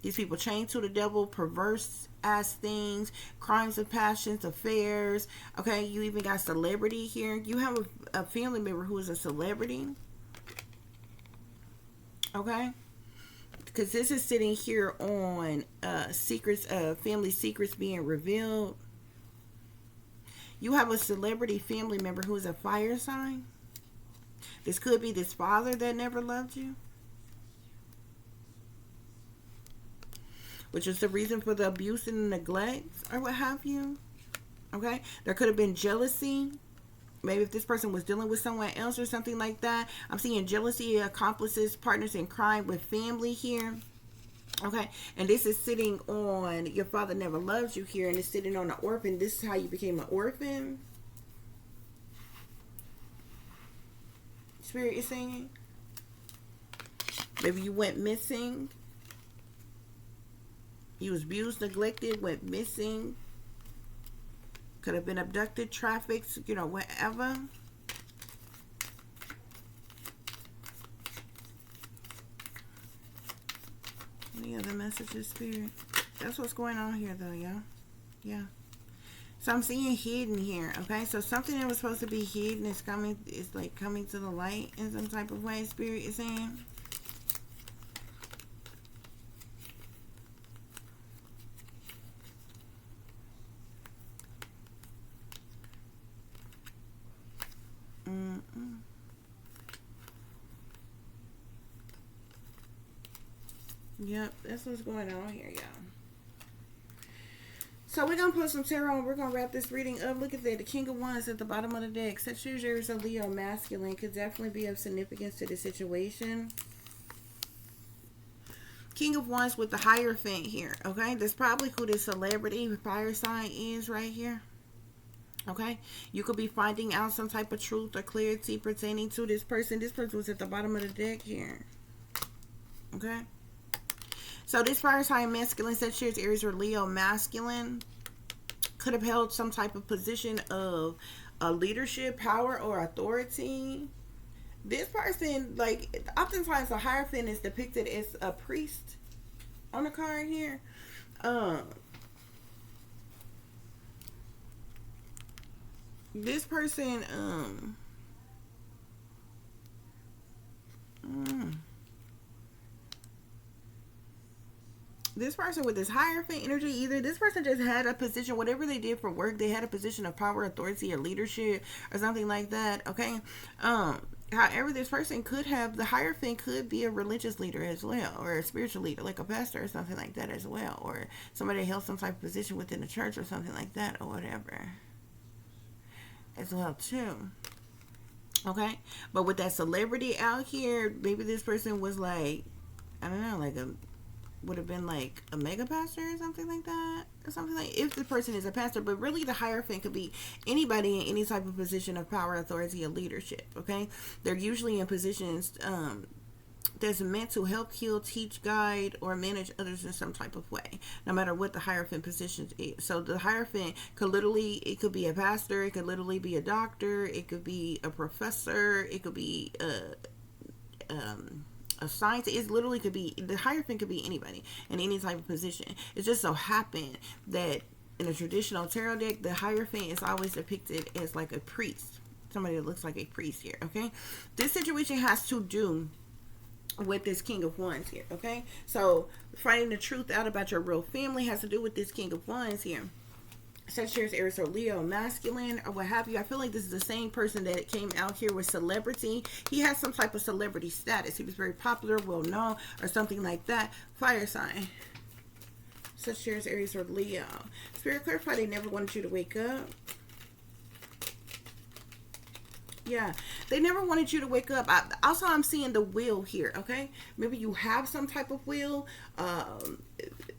These people chained to the devil, perverse ass things, crimes of passions, affairs, okay? You even got celebrity here. You have a family member who is a celebrity. Okay, because this is sitting here on secrets, family secrets being revealed. You have a celebrity family member who is a fire sign. This could be this father that never loved you, which is the reason for the abuse and neglect or what have you. Okay, there could have been jealousy. Maybe if this person was dealing with someone else or something like that. I'm seeing jealousy, accomplices, partners in crime with family here. Okay. And this is sitting on your father never loves you here. And it's sitting on an orphan. This is how you became an orphan. Spirit is saying. Maybe you went missing. You was abused, neglected, went missing. Could have been abducted, trafficked, you know, whatever. Any other messages, Spirit? That's what's going on here, though, y'all. Yeah. So I'm seeing hidden here, okay? So something that was supposed to be hidden is coming, is like coming to the light in some type of way, Spirit is saying. Yep, that's what's going on here, y'all. So we're going to put some tarot and we're going to wrap this reading up. Look at that. The King of Wands at the bottom of the deck. Sagittarius or Leo masculine could definitely be of significance to the situation. King of Wands with the Hierophant here, okay? That's probably who this celebrity fire sign is right here. Okay, you could be finding out some type of truth or clarity pertaining to this person. This person was at the bottom of the deck here. Okay, so this fire sign masculine, Sagittarius, Aries, or Leo masculine could have held some type of position of leadership, power, or authority. This person, like, oftentimes the Hierophant is depicted as a priest on the card here. This person, this person with this Hierophant energy, either this person just had a position, whatever they did for work, they had a position of power, authority, or leadership, or something like that, okay? However, this person could have, the Hierophant could be a religious leader as well, or a spiritual leader, like a pastor or something like that as well, or somebody that held some type of position within the church or something like that, or whatever. As well too. Okay, but with that celebrity out here, maybe this person was like, I don't know, like would have been like a mega pastor or something like that, or something like, if the person is a pastor. But really the Hierophant could be anybody in any type of position of power, authority, or leadership. Okay, they're usually in positions that's meant to help, heal, teach, guide, or manage others in some type of way, no matter what the Hierophant position is. So the Hierophant could literally, it could be a pastor, it could literally be a doctor, it could be a professor, it could be a scientist. It literally could be, the Hierophant could be anybody in any type of position. It just so happened that in a traditional tarot deck, the Hierophant is always depicted as like a priest, somebody that looks like a priest here. Okay, this situation has to do with this King of Wands here. Okay, so finding the truth out about your real family has to do with this King of Wands here. Sagittarius, Aries, or Leo, masculine, or what have you. I feel like this is the same person that came out here with celebrity. He has some type of celebrity status. He was very popular, well known, or something like that. Fire sign. Sagittarius, Aries, or Leo. Spirit, clarify they never wanted you to wake up. Yeah, they never wanted you to wake up. Also, I'm seeing the will here, okay? Maybe you have some type of will.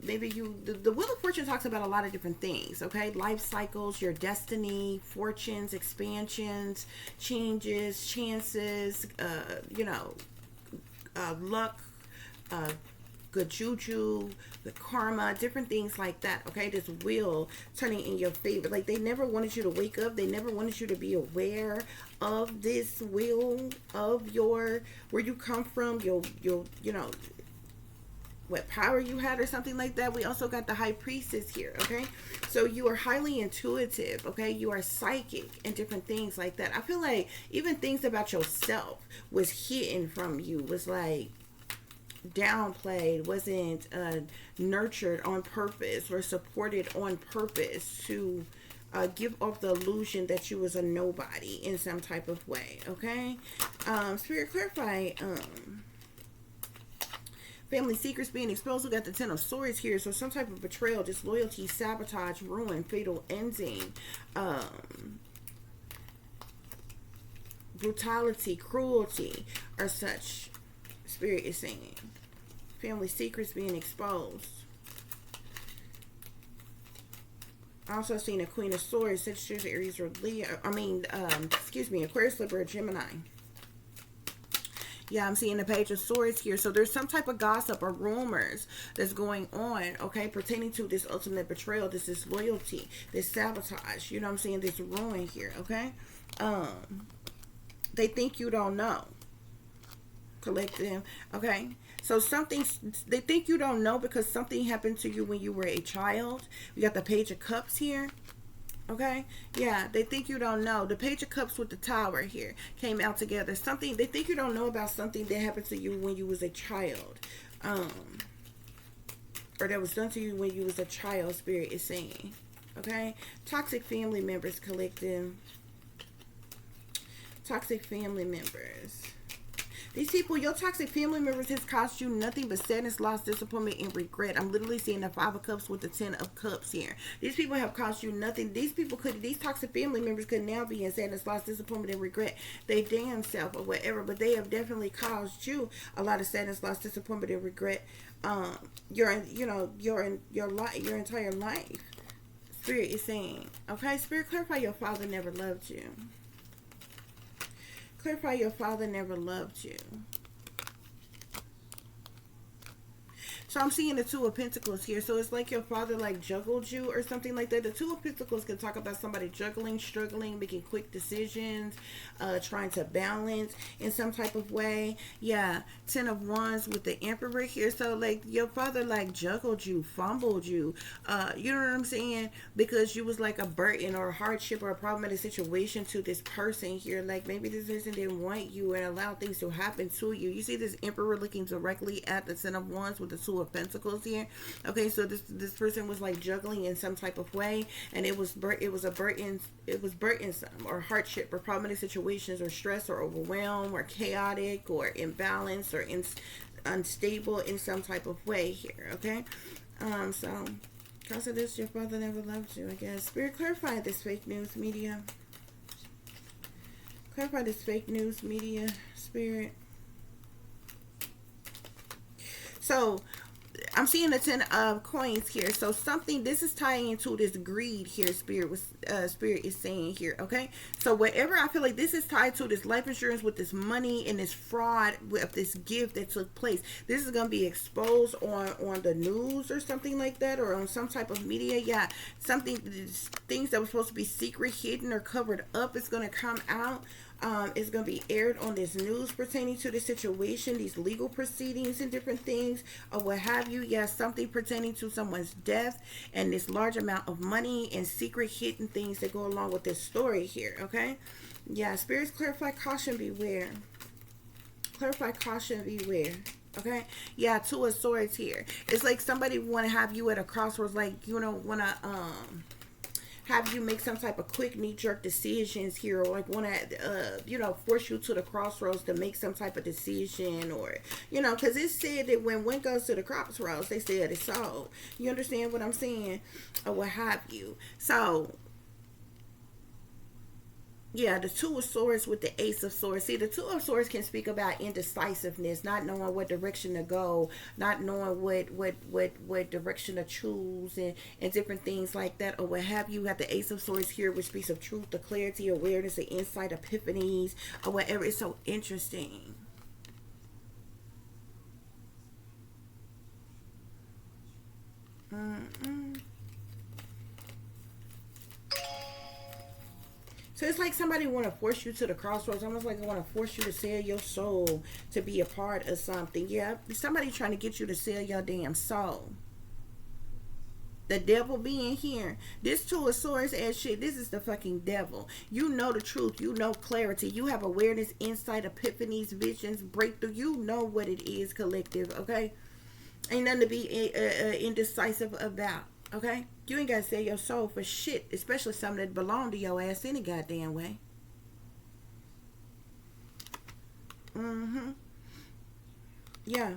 Maybe the Wheel of Fortune talks about a lot of different things, okay? Life cycles, your destiny, fortunes, expansions, changes, chances, luck, good juju, the karma, different things like that, okay? This wheel turning in your favor. Like, they never wanted you to wake up. They never wanted you to be aware of this wheel, of where you come from, your what power you had or something like that. We also got the High Priestess here, okay? So you are highly intuitive, okay? You are psychic and different things like that. I feel like even things about yourself was hidden from you, was like downplayed, wasn't nurtured on purpose or supported on purpose to give off the illusion that you was a nobody in some type of way, okay? Spirit, clarify family secrets being exposed. We got the Ten of Swords here, so some type of betrayal, disloyalty, sabotage, ruin, fatal ending, brutality, cruelty, or such. Spirit is saying family secrets being exposed. Also seen a Queen of Swords, Sagittarius, Aries, or Leo. Aquarius, Libra, Gemini. Yeah, I'm seeing the Page of Swords here. So there's some type of gossip or rumors that's going on, okay, pertaining to this ultimate betrayal, this disloyalty, this sabotage. You know what I'm saying? This ruin here, okay? They think you don't know. Collective, okay? So they think you don't know because something happened to you when you were a child. We got the Page of Cups here. Okay, yeah, they think you don't know. The Page of Cups with the Tower here came out together. Something they think you don't know about something that happened to you when you was a child, or that was done to you when you was a child. Spirit is saying, okay, toxic family members, collective, toxic family members. These people, your toxic family members has caused you nothing but sadness, loss, disappointment, and regret. I'm literally seeing the Five of Cups with the Ten of Cups here. These people have caused you nothing. These toxic family members could now be in sadness, loss, disappointment, and regret. They damn self or whatever, but they have definitely caused you a lot of sadness, loss, disappointment, and regret. Your entire life. Spirit is saying, okay, Spirit, clarify your father never loved you. Clarify your father never loved you. So I'm seeing the Two of Pentacles here. So it's like your father like juggled you or something like that. The Two of Pentacles can talk about somebody juggling, struggling, making quick decisions, trying to balance in some type of way. Yeah, Ten of Wands with the Emperor here. So like your father like juggled you, fumbled you. You know what I'm saying? Because you was like a burden or a hardship or a problematic situation to this person here. Like maybe this person didn't want you and allow things to happen to you. You see this Emperor looking directly at the Ten of Wands with the Two of Pentacles here. Okay, so this person was like juggling in some type of way, and it was burdensome or hardship or problematic situations or stress or overwhelm or chaotic or imbalanced or unstable in some type of way here. Okay, so because of this, your father never loved you, I guess. Spirit, clarify this fake news media. Clarify this fake news media, Spirit. So I'm seeing the Ten of Coins here. So something, this is tying into this greed here, Spirit is saying here, okay? So whatever, I feel like this is tied to this life insurance with this money and this fraud with this gift that took place. This is going to be exposed on the news or something like that, or on some type of media. Yeah, things that were supposed to be secret, hidden, or covered up is going to come out. It's going to be aired on this news pertaining to the situation, these legal proceedings and different things or what have you. Yes, something pertaining to someone's death and this large amount of money and secret hidden things that go along with this story here, okay? Yeah, spirits, clarify, caution, beware. Clarify, caution, beware. Okay, yeah, Two of Swords here. It's like somebody want to have you at a crossroads, like, you know, want to have you make some type of quick knee-jerk decisions here, or like want to force you to the crossroads to make some type of decision, or because it said that when one goes to the crossroads, they said it's sold. You understand what I'm saying, or what have you. So yeah, the Two of Swords with the Ace of Swords. See, the Two of Swords can speak about indecisiveness, not knowing what direction to go, not knowing what direction to choose, and different things like that, or what have you. You have the Ace of Swords here, which speaks of truth, the clarity, awareness, the insight, epiphanies, or whatever. It's so interesting. So it's like somebody want to force you to the crossroads. Almost like they want to force you to sell your soul to be a part of something. Yeah, somebody trying to get you to sell your damn soul. The devil being here. This Two of Swords ass shit. This is the fucking devil. You know the truth. You know clarity. You have awareness, insight, epiphanies, visions, breakthrough. You know what it is, collective. Okay? Ain't nothing to be indecisive about. Okay? You ain't gotta sell your soul for shit, especially something that belong to your ass any goddamn way. Yeah.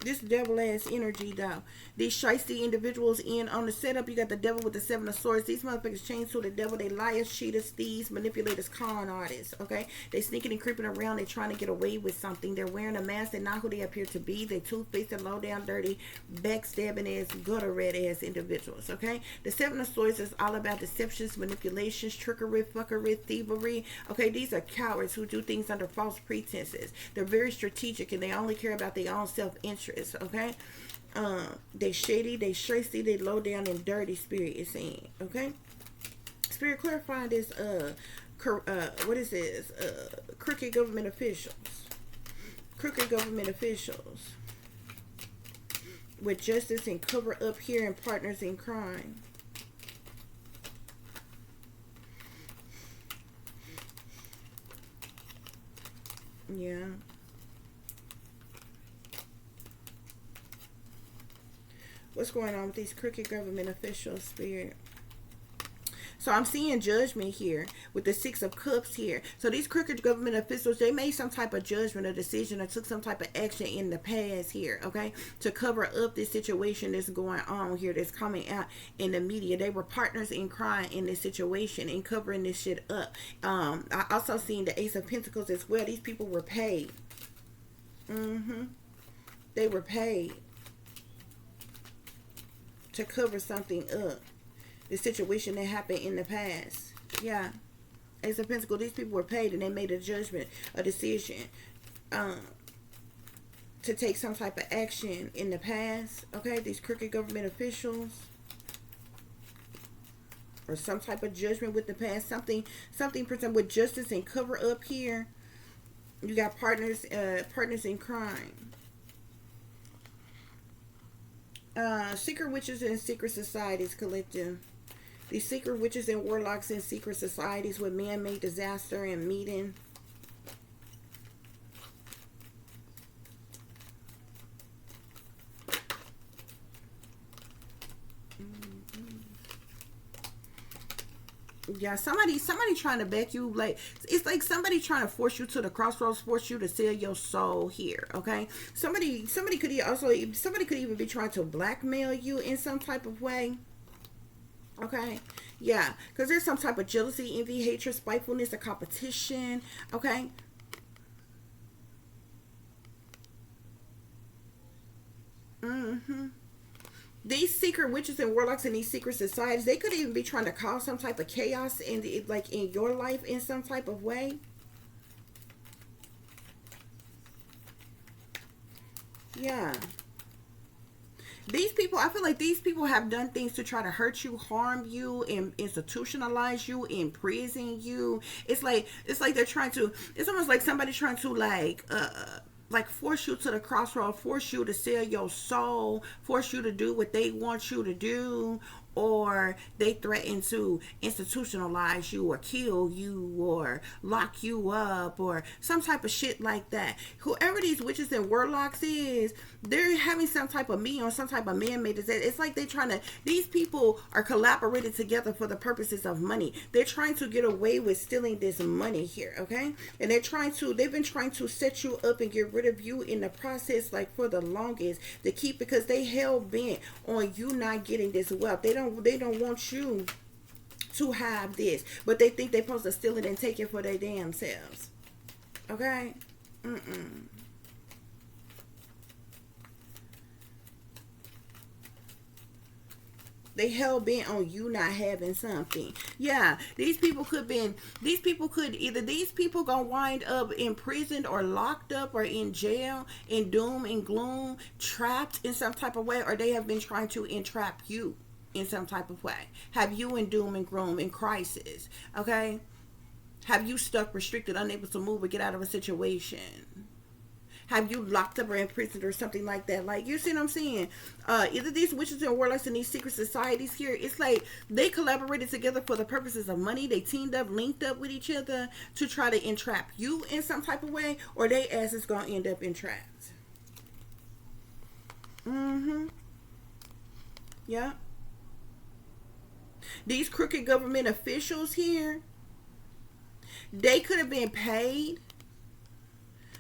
This devil ass energy though. These shiesty individuals in on the setup. You got the devil with the Seven of Swords. These motherfuckers chained to the devil. They liars, cheaters, thieves, manipulators, con artists. Okay, they sneaking and creeping around. They trying to get away with something. They're wearing a mask. They're not who they appear to be. They two-faced and low down, dirty, backstabbing ass, gutter red ass individuals. Okay, the Seven of Swords is all about deceptions, manipulations, trickery, fuckery, thievery. Okay, these are cowards who do things under false pretenses. They're very strategic and they only care about their own self-interest. Okay, they shady, they shiesty, they low down and dirty. Spirit is saying, okay. Spirit clarify this. What is this? Crooked government officials. Crooked government officials with justice and cover up here and partners in crime. Yeah. What's going on with these crooked government officials, Spirit? So I'm seeing judgment here with the Six of Cups here. So these crooked government officials, they made some type of judgment or decision or took some type of action in the past here, okay, to cover up this situation that's going on here, that's coming out in the media. They were partners in crime in this situation and covering this shit up. I also seen the Ace of Pentacles as well. These people were paid. They were paid to cover something up. The situation that happened in the past. Yeah. Ace of Pentacles, these people were paid and they made a judgment, a decision to take some type of action in the past. Okay, these crooked government officials. Or some type of judgment with the past. Something present with justice and cover up here. You got partners in crime. Secret witches and secret societies, collective. These secret witches and warlocks in secret societies with man-made disaster and meeting. Yeah, somebody trying to back you. Like, it's like somebody trying to force you to the crossroads, force you to sell your soul here. Okay, somebody could even be trying to blackmail you in some type of way. Okay, yeah, because there's some type of jealousy, envy, hatred, spitefulness, a competition. Okay. These secret witches and warlocks in these secret societies, they could even be trying to cause some type of chaos in your life in some type of way. Yeah. These people, I feel like these people have done things to try to hurt you, harm you, and institutionalize you, imprison you. It's like they're trying to, it's almost like somebody trying to like force you to the crossroad, force you to sell your soul, force you to do what they want you to do, or they threaten to institutionalize you or kill you or lock you up or some type of shit like that. Whoever these witches and warlocks is, they're having some type of meeting or some type of man-made. It's like they're trying to, these people are collaborating together for the purposes of money. They're trying to get away with stealing this money here, okay? And they've been trying to set you up and get rid of you in the process, like for the longest, to keep, because they hell bent on you not getting this wealth. They don't want you to have this, but they think they're supposed to steal it and take it for their damn selves. Okay? They hell bent on you not having something. Yeah, these people gonna wind up imprisoned or locked up or in jail, in doom and gloom, trapped in some type of way, or they have been trying to entrap you in some type of way. Have you in doom and gloom, in crisis, okay? Have you stuck, restricted, unable to move or get out of a situation? Have you locked up or imprisoned or something like that? Like, you see what I'm saying? Either these witches and warlocks in these secret societies here, it's like they collaborated together for the purposes of money. They teamed up, linked up with each other to try to entrap you in some type of way, or they ass is going to end up entrapped. Yeah. These crooked government officials here, they could have been paid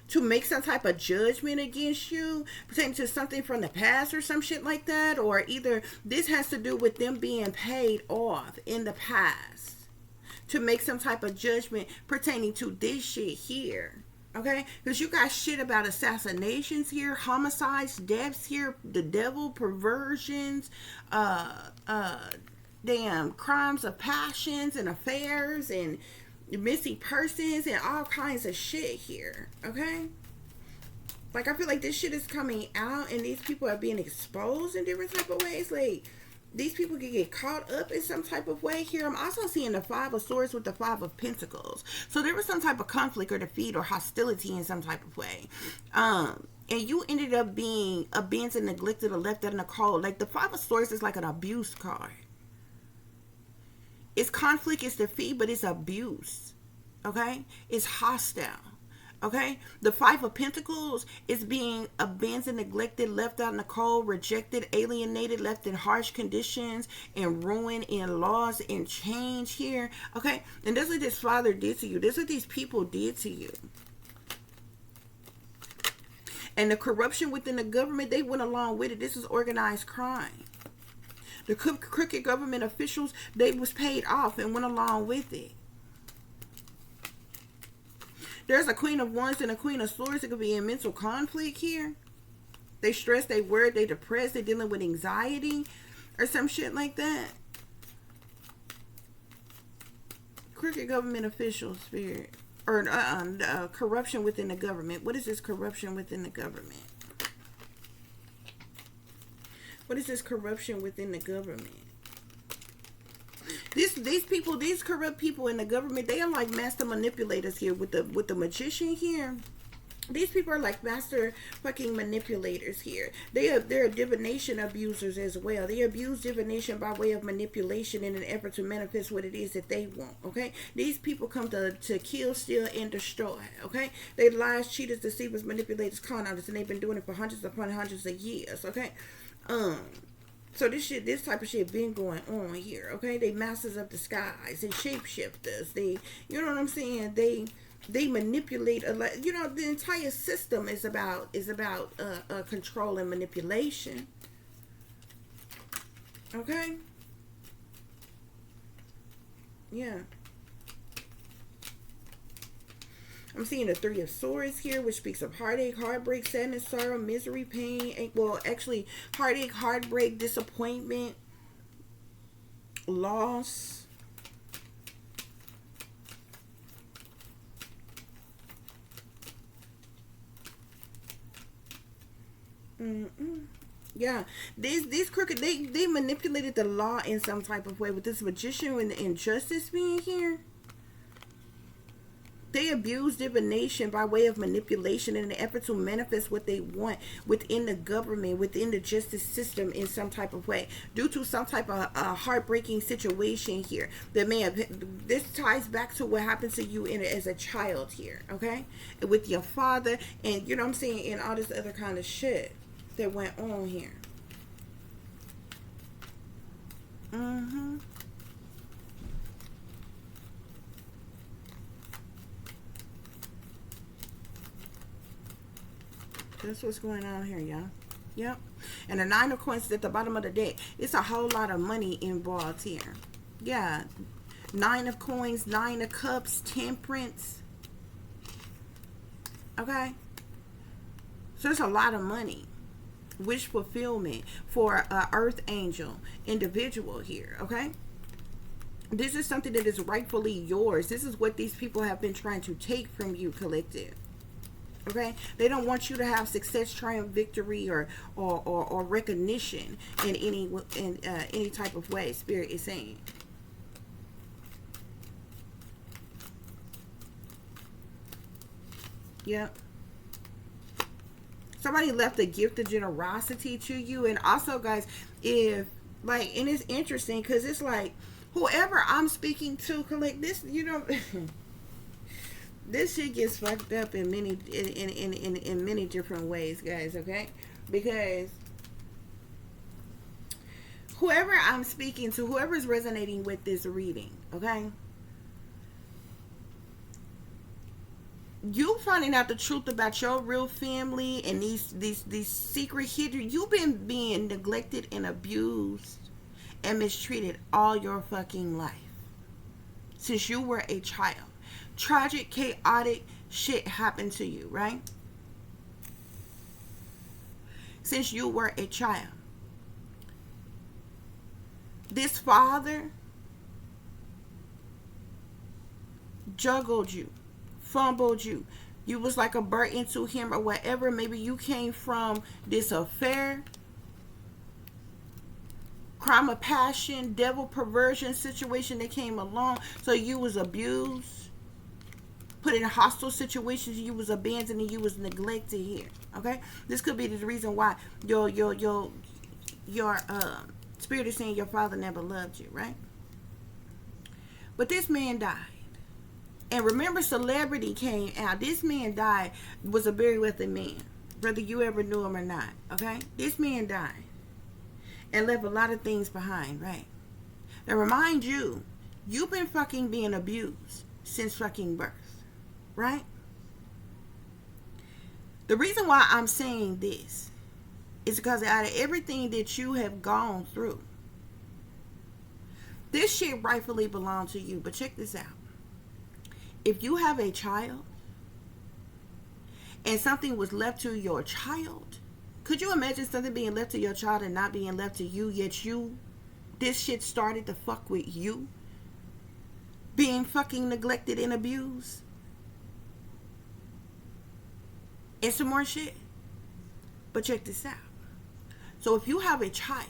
to make some type of judgment against you pertaining to something from the past or some shit like that, or either this has to do with them being paid off in the past to make some type of judgment pertaining to this shit here. Okay, because you got shit about assassinations here, homicides, deaths here, the devil, perversions, damn crimes of passions and affairs and missing persons and all kinds of shit here. Okay, like I feel like this shit is coming out and these people are being exposed in different type of ways. Like, these people can get caught up in some type of way here. I'm also seeing the Five of Swords with the Five of Pentacles. So there was some type of conflict or defeat or hostility in some type of way. And you ended up being abandoned, neglected, or left out in the cold. Like, the Five of Swords is like an abuse card. It's conflict, it's defeat, but it's abuse. Okay? It's hostile. Okay? The Five of Pentacles is being abandoned, neglected, left out in the cold, rejected, alienated, left in harsh conditions, and ruin, and loss, and change here. Okay? And this is what this father did to you. This is what these people did to you. And the corruption within the government, they went along with it. This is organized crime. The crooked government officials, they was paid off and went along with it. There's a Queen of Wands and a Queen of Swords. It could be in mental conflict here. They stress, they worried, they depressed, they dealing with anxiety or some shit like that. Crooked government officials, spirit. Or corruption within the government. What is this corruption within the government? What is this corruption within the government? These people, these corrupt people in the government, they are like master manipulators here with the magician here. These people are like master fucking manipulators here. They're divination abusers as well. They abuse divination by way of manipulation in an effort to manifest what it is that they want. Okay, these people come to kill, steal, and destroy. Okay, they lies, cheaters, deceivers, manipulators, con artists, and they've been doing it for hundreds upon hundreds of years. Okay. So this type of shit been going on here, okay? They masters of disguise and shapeshifters. They, you know what I'm saying? They manipulate a lot. You know, the entire system is about control and manipulation. Okay? Yeah. I'm seeing the Three of Swords here, which speaks of heartache, heartbreak, sadness, sorrow, misery, pain. Well, actually, heartache, heartbreak, disappointment, loss. Yeah, these crooked, they manipulated the law in some type of way with this magician and the injustice being here. They abuse divination by way of manipulation in an effort to manifest what they want within the government, within the justice system in some type of way, due to some type of heartbreaking situation here. That may have, this ties back to what happened to you as a child here, okay? With your father, and you know what I'm saying, and all this other kind of shit that went on here. That's what's going on here, y'all. Yep. And the 9 of coins at the bottom of the deck. It's a whole lot of money involved here. Yeah. 9 of coins, 9 of cups, temperance. Okay. So there's a lot of money. Wish fulfillment for an earth angel individual here. Okay. This is something that is rightfully yours. This is what these people have been trying to take from you, collective. Okay, they don't want you to have success, triumph, victory, or recognition in any type of way. Spirit is saying. Yep. Somebody left a gift of generosity to you, and also, guys, if like, and it's interesting because it's like whoever I'm speaking to, collect this, you know. This shit gets fucked up in many in many different ways, guys, okay? Because whoever I'm speaking to, whoever is resonating with this reading, okay? You finding out the truth about your real family and these secret hidden, you've been being neglected and abused and mistreated all your fucking life since you were a child. Tragic, chaotic shit happened to you, right? Since you were a child. This father juggled you, fumbled you. You was like a bird into him or whatever. Maybe you came from this affair, crime of passion, devil perversion situation that came along. So you was abused, put in hostile situations, you was abandoned, and you was neglected here. Okay, this could be the reason why your spirit is saying your father never loved you, right? But this man died, and remember, celebrity came out. This man died, was a very wealthy man, whether you ever knew him or not. Okay, this man died and left a lot of things behind, right? Now remind you, you've been fucking being abused since fucking birth. Right? The reason why I'm saying this is because out of everything that you have gone through, this shit rightfully belongs to you. But check this out. If you have a child and something was left to your child, could you imagine something being left to your child and not being left to you, yet this shit started to fuck with you being fucking neglected and abused? And some more shit. But check this out. So if you have a child,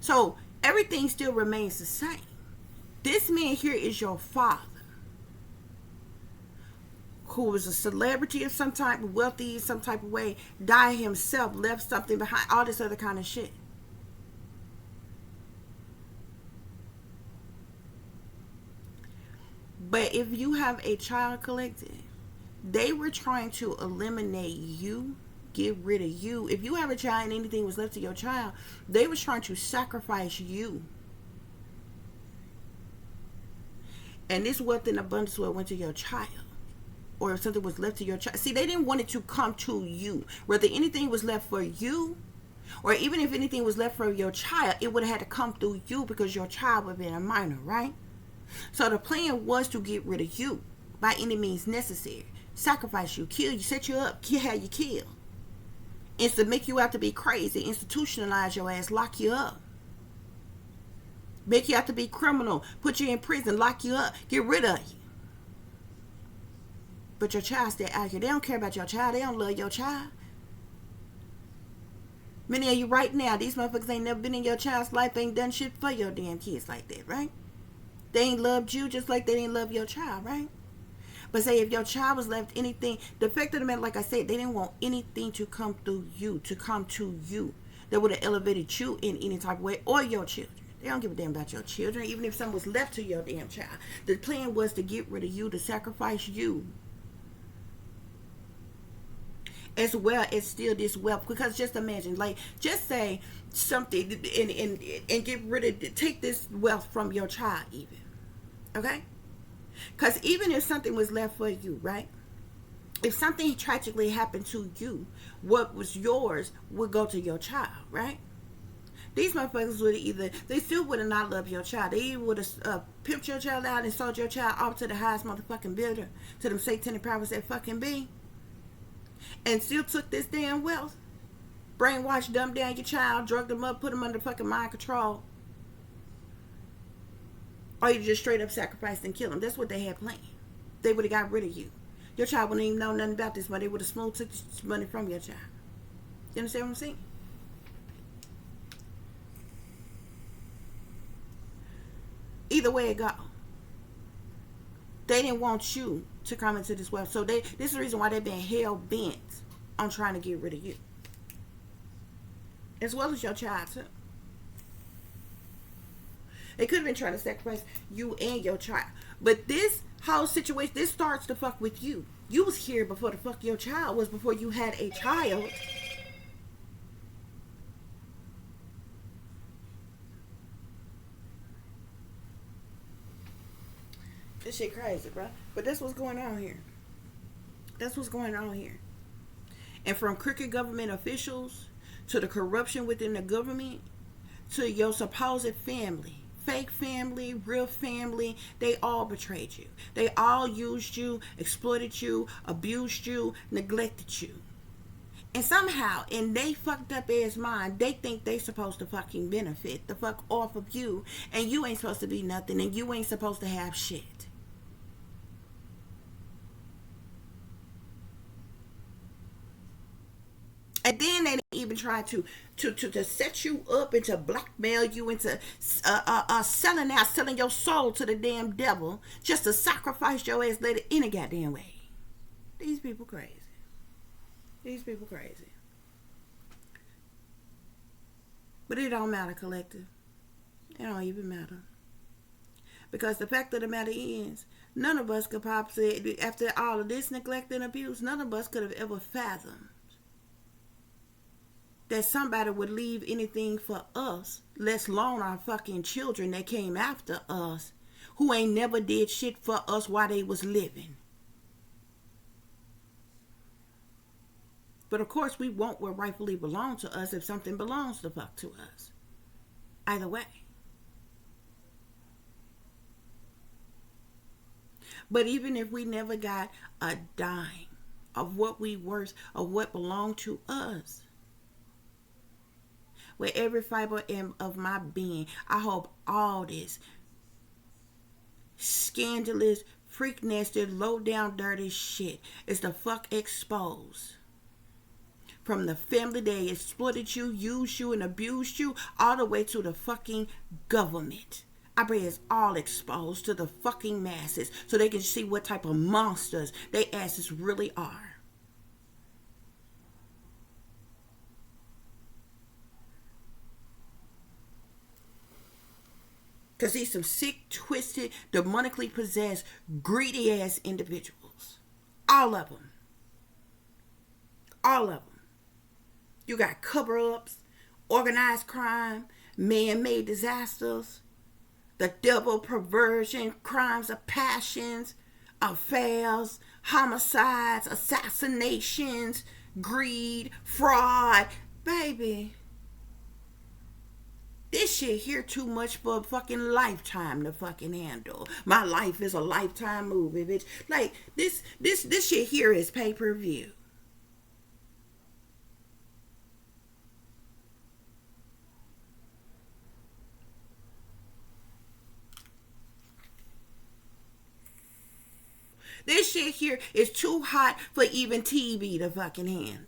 so everything still remains the same. This man here is your father, who was a celebrity of some type, wealthy in some type of way, died himself, left something behind, all this other kind of shit. But if you have a child, collective, they were trying to eliminate you, get rid of you. If you have a child and anything was left to your child, they were trying to sacrifice you. And this wealth and abundance went to your child. Or if something was left to your child. See, they didn't want it to come to you. Whether anything was left for you, or even if anything was left for your child, it would have had to come through you because your child would have been a minor, right? So the plan was to get rid of you by any means necessary. Sacrifice you, kill you, set you up, have you killed. And to make you out to be crazy, institutionalize your ass, lock you up. Make you out to be criminal, put you in prison, lock you up, get rid of you. But your child stay out here. They don't care about your child. They don't love your child. Many of you right now, these motherfuckers ain't never been in your child's life, ain't done shit for your damn kids like that, right? They ain't loved you just like they didn't love your child, right? But say if your child was left anything, the fact of the matter, like I said, they didn't want anything to come through you, to come to you, that would have elevated you in any type of way, or your children. They don't give a damn about your children, even if something was left to your damn child. The plan was to get rid of you, to sacrifice you, as well as steal this wealth. Because just imagine, like, just say something and get rid of, take this wealth from your child, even. Okay? Because even if something was left for you, right? If something tragically happened to you, what was yours would go to your child, right? These motherfuckers would either, they still would have not loved your child. They would have pimped your child out and sold your child off to the highest motherfucking bidder, to them satanic powers that fucking be, and still took this damn wealth, brainwashed, dumbed down your child, drugged them up, put them under fucking mind control, or you just straight up sacrificed and killed them. That's what they had planned. They would have got rid of you. Your child wouldn't even know nothing about this money. They would have smooth took this money from your child. You understand what I'm saying? Either way it go, they didn't want you to come into this wealth. So this is the reason why they've been hell bent on trying to get rid of you, as well as your child too. They could have been trying to sacrifice you and your child. But this whole situation, this starts to fuck with you. You was here before the fuck your child was, before you had a child. This shit crazy, bro. But that's what's going on here. That's what's going on here. And from crooked government officials to the corruption within the government to your supposed family, fake family, real family, they all betrayed you. They all used you, exploited you, abused you, neglected you. And somehow, in they fucked up ass mind, they think they supposed to fucking benefit the fuck off of you, and you ain't supposed to be nothing, and you ain't supposed to have shit. And then they even try to set you up and to blackmail you into selling your soul to the damn devil, just to sacrifice your ass later any goddamn way. These people crazy. These people crazy. But it don't matter, collective. It don't even matter. Because the fact of the matter is, none of us could possibly, after all of this neglect and abuse, none of us could have ever fathomed that somebody would leave anything for us, let alone our fucking children that came after us, who ain't never did shit for us while they was living. But of course, we want what rightfully belongs to us if something belongs to fuck to us. Either way. But even if we never got a dime of what we worth, of what belonged to us, with every fiber of my being, I hope all this scandalous, freak nasty, low down, dirty shit is the fuck exposed. From the family that exploited you, used you, and abused you, all the way to the fucking government. I pray it's all exposed to the fucking masses so they can see what type of monsters they asses really are. Because these some sick, twisted, demonically possessed, greedy ass individuals. All of them. All of them. You got cover-ups, organized crime, man-made disasters, the devil, perversion, crimes of passions, affairs, homicides, assassinations, greed, fraud. Baby, this shit here too much for a fucking lifetime to fucking handle. My life is a lifetime movie, bitch. Like, this shit here is pay-per-view. This shit here is too hot for even TV to fucking handle.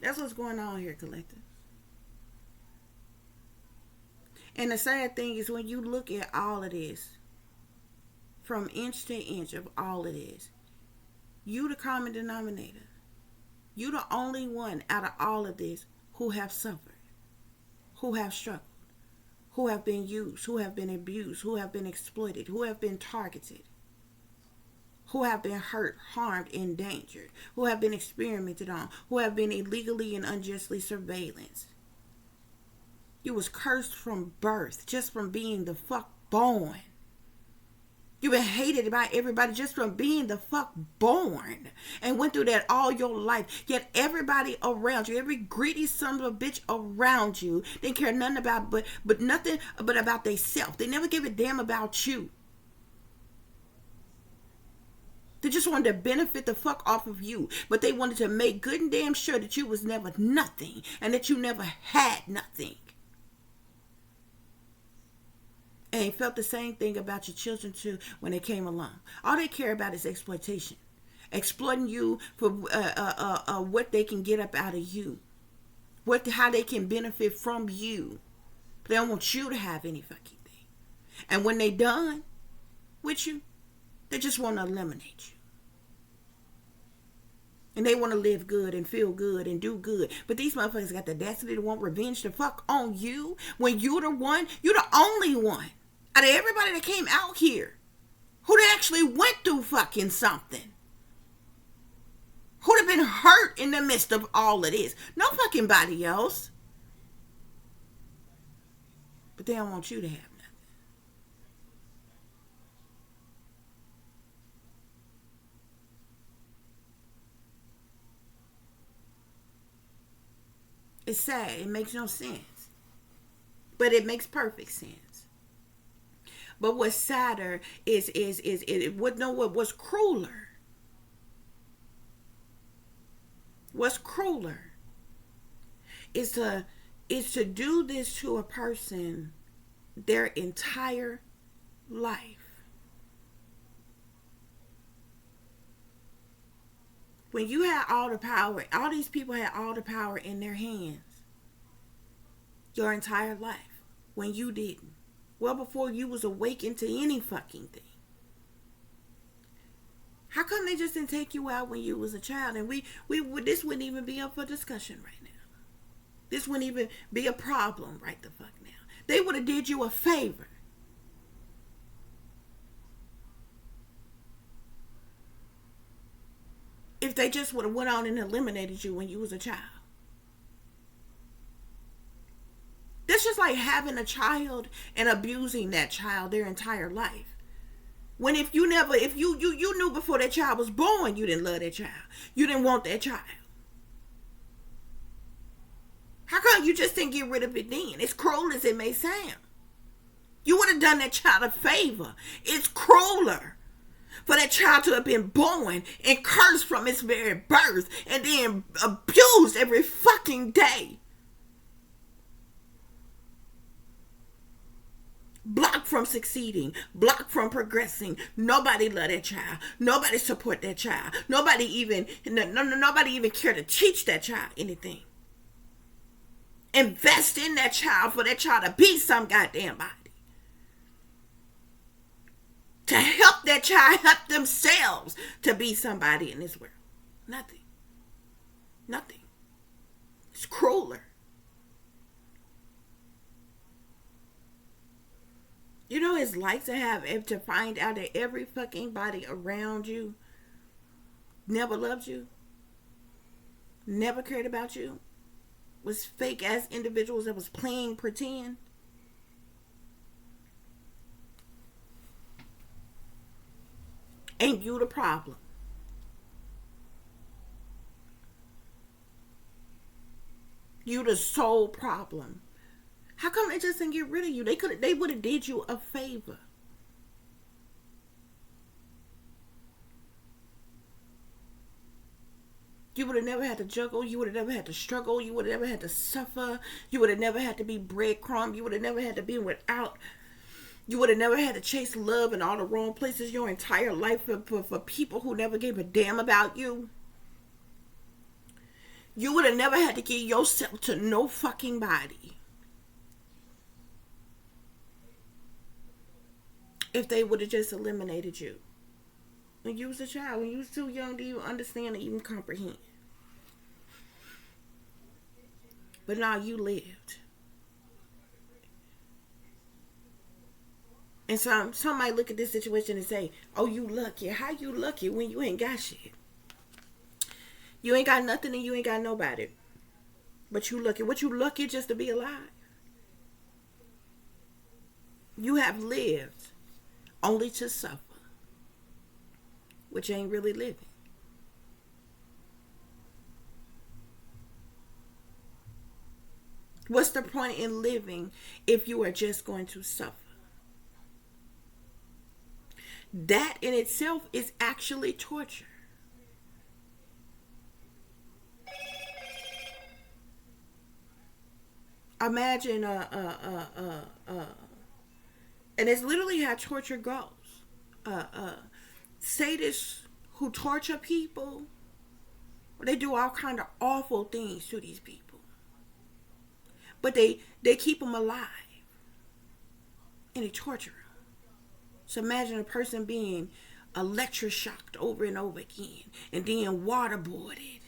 That's what's going on here, collective. And the sad thing is when you look at all of this, from inch to inch of all of this, you the common denominator. You the only one out of all of this who have suffered, who have struggled, who have been used, who have been abused, who have been exploited, who have been targeted, who have been hurt, harmed, endangered, who have been experimented on, who have been illegally and unjustly surveillanced. You was cursed from birth, just from being the fuck born. You've been hated by everybody just from being the fuck born, and went through that all your life. Yet everybody around you, every greedy son of a bitch around you, didn't care nothing about but nothing but about themselves. They never gave a damn about you. They just wanted to benefit the fuck off of you, but they wanted to make good and damn sure that you was never nothing and that you never had nothing. And they felt the same thing about your children too when they came along. All they care about is exploitation. Exploiting you for what they can get up out of you. How they can benefit from you. They don't want you to have any fucking thing. And when they done with you, they just want to eliminate you. And they want to live good and feel good and do good. But these motherfuckers got the audacity to want revenge to fuck on you when you're the one, you're the only one out of everybody that came out here who'd actually went through fucking something. Who'd have been hurt in the midst of all of this. No fucking body else. But they don't want you to have nothing. It's sad. It makes no sense. But it makes perfect sense. But what's sadder is what's crueler? What's crueler is to do this to a person their entire life. When you had all the power, all these people had all the power in their hands your entire life, when you didn't. Well before you was awakened to any fucking thing. How come they just didn't take you out when you was a child? And this wouldn't even be up for discussion right now. This wouldn't even be a problem right the fuck now. They would have did you a favor. If they just would have went on and eliminated you when you was a child. That's just like having a child and abusing that child their entire life. When if you knew before that child was born, you didn't love that child. You didn't want that child. How come you just didn't get rid of it then? As cruel as it may sound. You would have done that child a favor. It's crueler for that child to have been born and cursed from its very birth and then abused every fucking day. Blocked from succeeding, blocked from progressing. Nobody love that child. Nobody support that child. Nobody even care to teach that child anything. Invest in that child for that child to be some goddamn body. To help that child help themselves to be somebody in this world. Nothing. Nothing. It's crueler. You know it's like to find out that every fucking body around you never loved you, never cared about you, was fake ass individuals that was playing pretend. Ain't you the problem? You the sole problem. How come they just didn't get rid of you? They would have did you a favor. You would have never had to juggle. You would have never had to struggle. You would have never had to suffer. You would have never had to be breadcrumb. You would have never had to be without. You would have never had to chase love in all the wrong places your entire life for people who never gave a damn about you. You would have never had to give yourself to no fucking body. if they would have just eliminated you. When you was a child, when you was too young to even understand or even comprehend. But now you lived. And so somebody look at this situation and say, oh, you lucky. How you lucky when you ain't got shit? You ain't got nothing and you ain't got nobody. But you lucky. What, you lucky just to be alive? You have lived only to suffer, which ain't really living. What's the point in living if you are just going to suffer? That in itself is actually torture. Imagine, and it's literally how torture goes. Sadists who torture people, they do all kind of awful things to these people. But they keep them alive. And they torture them. So imagine a person being electroshocked over and over again, and then waterboarded,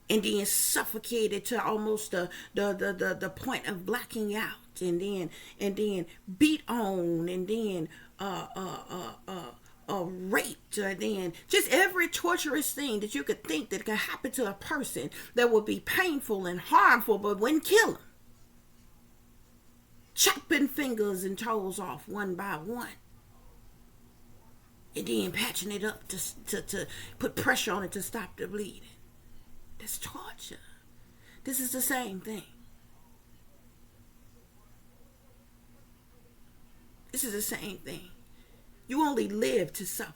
and then suffocated to almost the point of blacking out, and then beat on, and then raped, or then just every torturous thing that you could think that could happen to a person that would be painful and harmful but wouldn't kill them. Chopping fingers and toes off one by one. And then patching it up to put pressure on it to stop the bleeding. That's torture. This is the same thing. This is the same thing. You only live to suffer.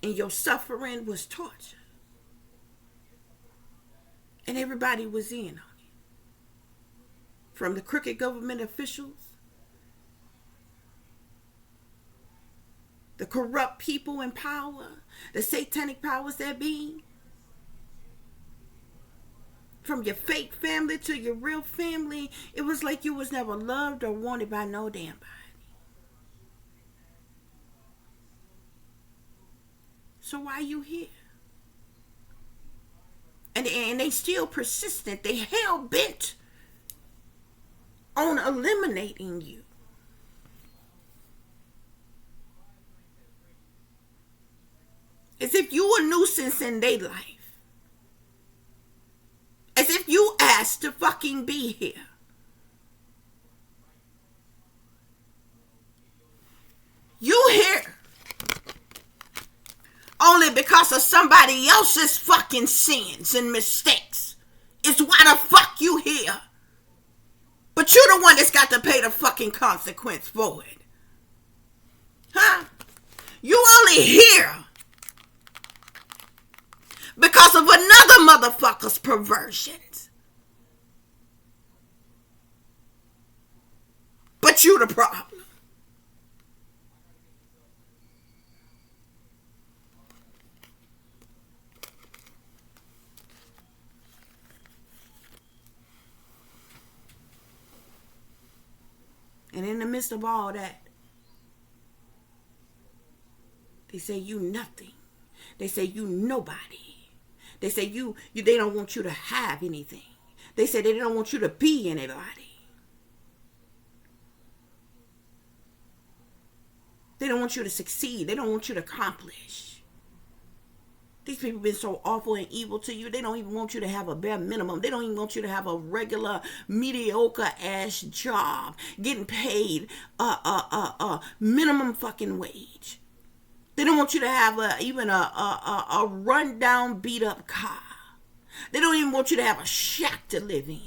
And your suffering was torture. And everybody was in on it. From the crooked government officials, the corrupt people in power, the satanic powers that be, from your fake family to your real family, it was like you was never loved or wanted by no damn body. So why you here? And they still persistent. They hell bent on eliminating you. As if you a nuisance in their life. As if you asked to fucking be here. You here only because of somebody else's fucking sins and mistakes. Is why the fuck you here. But you're the one that's got to pay the fucking consequence for it. Huh? You only here because of another motherfucker's perversions. But you the problem. And in the midst of all that, they say you nothing. They say you nobody. They say they don't want you to have anything. They say they don't want you to be anybody. They don't want you to succeed. They don't want you to accomplish. These people have been so awful and evil to you. They don't even want you to have a bare minimum. They don't even want you to have a regular, mediocre ass job, getting paid minimum fucking wage. They don't want you to have even a rundown, beat up car. They don't even want you to have a shack to live in.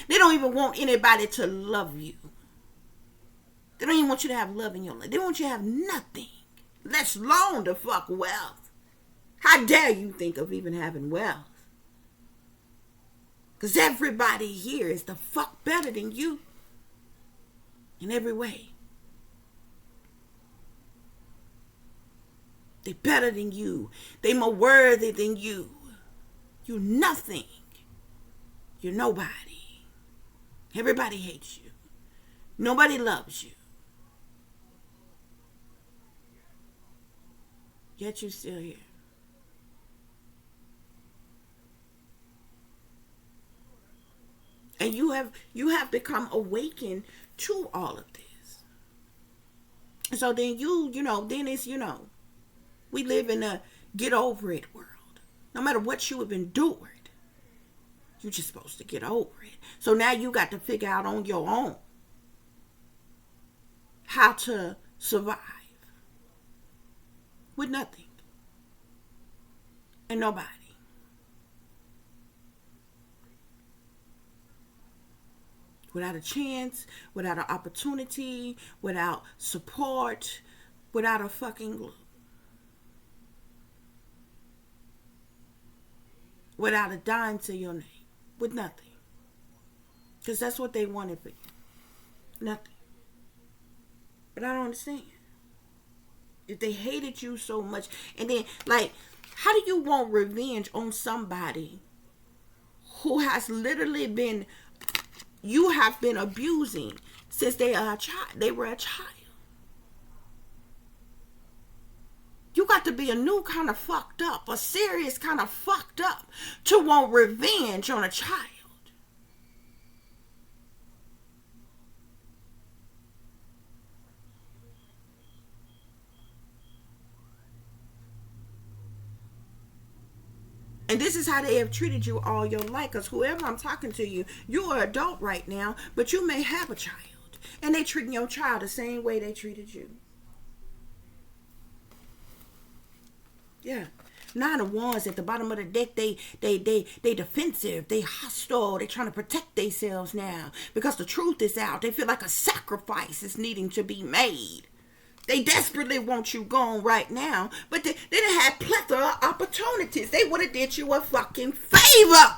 They don't even want anybody to love you. They don't even want you to have love in your life. They want you to have nothing, let alone the fuck wealth. How dare you think of even having wealth? Because everybody here is the fuck better than you. In every way. They better than you. They more worthy than you. You're nothing. You're nobody. Everybody hates you. Nobody loves you. Yet you're still here. And you have become awakened to all of this. So then then it's, we live in a get over it world. No matter what you have endured, you're just supposed to get over it. So now you got to figure out on your own how to survive with nothing and nobody. Without a chance, without an opportunity, without support, without a fucking glue. Without a dime to your name. With nothing. Because that's what they wanted for you. Nothing. But I don't understand. If they hated you so much, and then, like, how do you want revenge on somebody who has literally you have been abusing since they were a child? You got to be a new kind of fucked up, a serious kind of fucked up to want revenge on a child. And this is how they have treated you all your life. Because whoever I'm talking to you're an adult right now, but you may have a child. And they treating your child the same way they treated you. Yeah. Now the ones at the bottom of the deck, they defensive, they hostile, they trying to protect themselves now. Because the truth is out. They feel like a sacrifice is needing to be made. They desperately want you gone right now, but they done had plethora of opportunities. They would have did you a fucking favor.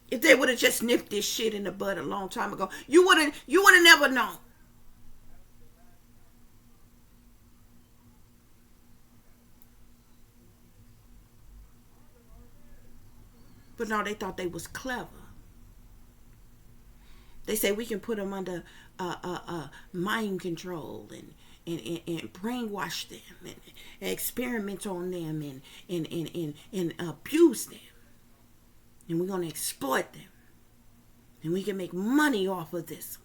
If they would have just nipped this shit in the bud a long time ago, you would have never known. But no, they thought they was clever. They say we can put them under mind control and brainwash them and experiment on them and abuse them. And we're going to exploit them. And we can make money off of this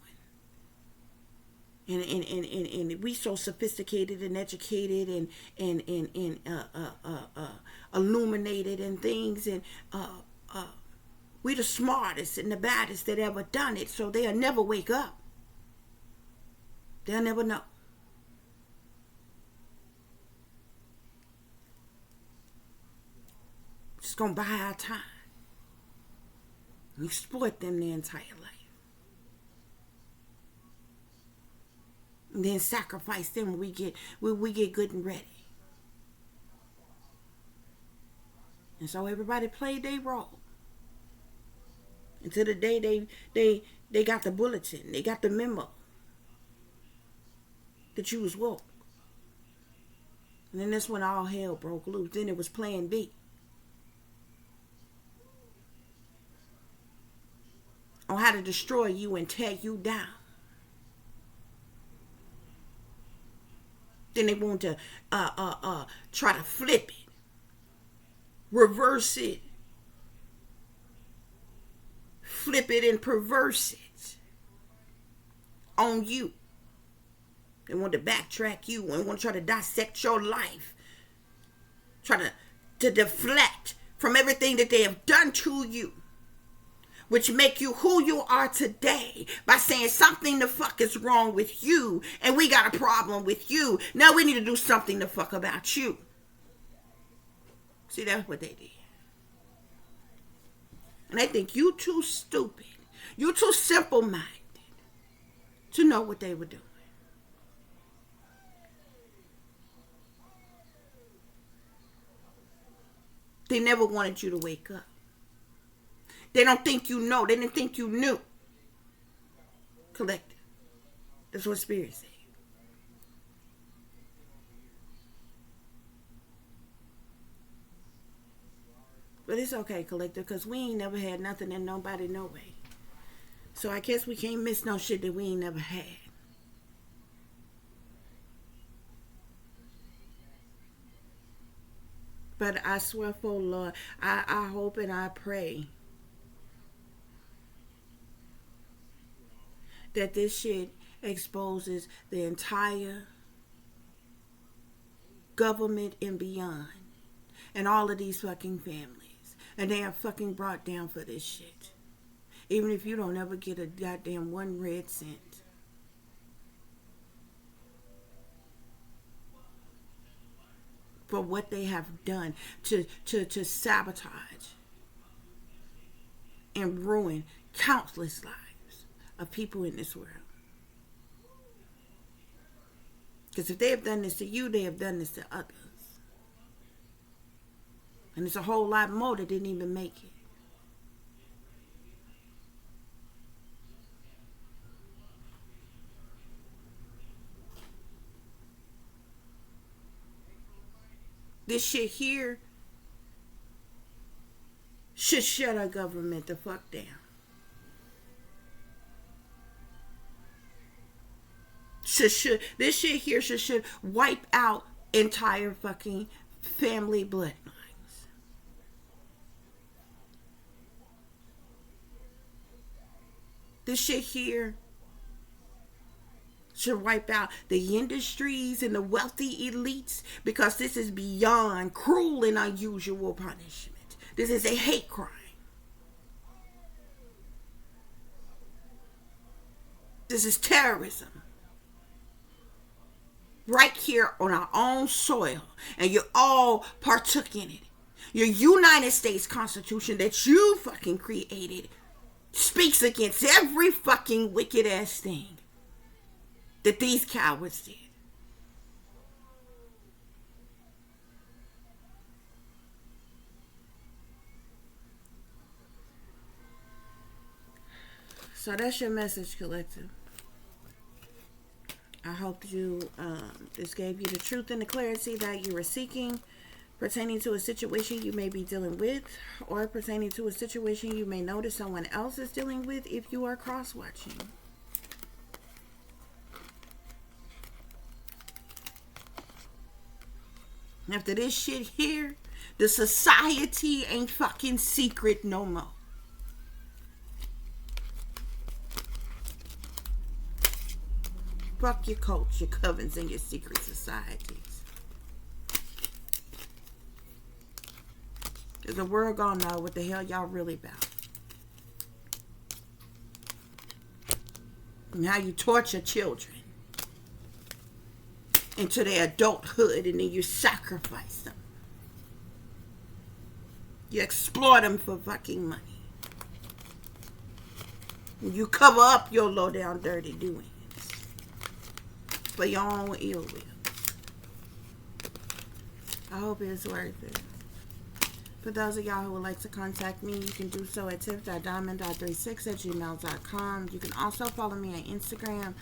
one. And we so sophisticated and educated and illuminated and things. And we the smartest and the baddest that ever done it. So they'll never wake up. They'll never know. Just gonna buy our time. And exploit them their entire life. And then sacrifice them when we get good and ready. And so everybody played their role. Until the day they got the bulletin, they got the memo that you was woke. And then that's when all hell broke loose. Then it was plan B. On how to destroy you and tear you down. Then they want to try to flip it, reverse it, flip it and perverse it on you. They want to backtrack you and want to try to dissect your life, try to deflect from everything that they have done to you, which make you who you are today by saying something the fuck is wrong with you and we got a problem with you. Now we need to do something the fuck about you. See, that's what they did. And they think you too stupid, you too simple-minded to know what they were doing. They never wanted you to wake up. They don't think you know. They didn't think you knew. Collective. That's what Spirit said. But it's okay, collective, because we ain't never had nothing and nobody no way. So I guess we can't miss no shit that we ain't never had. But I swear for Lord, I hope and I pray that this shit exposes the entire government and beyond and all of these fucking families. And they are fucking brought down for this shit. Even if you don't ever get a goddamn one red cent. For what they have done to sabotage and ruin countless lives of people in this world. Because if they have done this to you, they have done this to others. And it's a whole lot more that didn't even make it. This shit here should shut our government the fuck down. This shit here should wipe out entire fucking family bloodlines. This shit here should wipe out the industries and the wealthy elites, because this is beyond cruel and unusual punishment. This is a hate crime. This is terrorism. Right here on our own soil. And you all partook in it. Your United States Constitution that you fucking created speaks against every fucking wicked ass thing that these cowards did. So that's your message, collective. I hope this gave you the truth and the clarity that you were seeking pertaining to a situation you may be dealing with, or pertaining to a situation you may notice someone else is dealing with if you are cross-watching. After this shit here, the society ain't fucking secret no more. Fuck your cults, your covens, and your secret societies. Because the world gonna know what the hell y'all really about. And how you torture children into their adulthood, and then you sacrifice them. You exploit them for fucking money. And you cover up your low down dirty doings for your own ill will. I hope it's worth it. For those of y'all who would like to contact me, you can do so at tiff.diamond.36@gmail.com. You can also follow me on Instagram,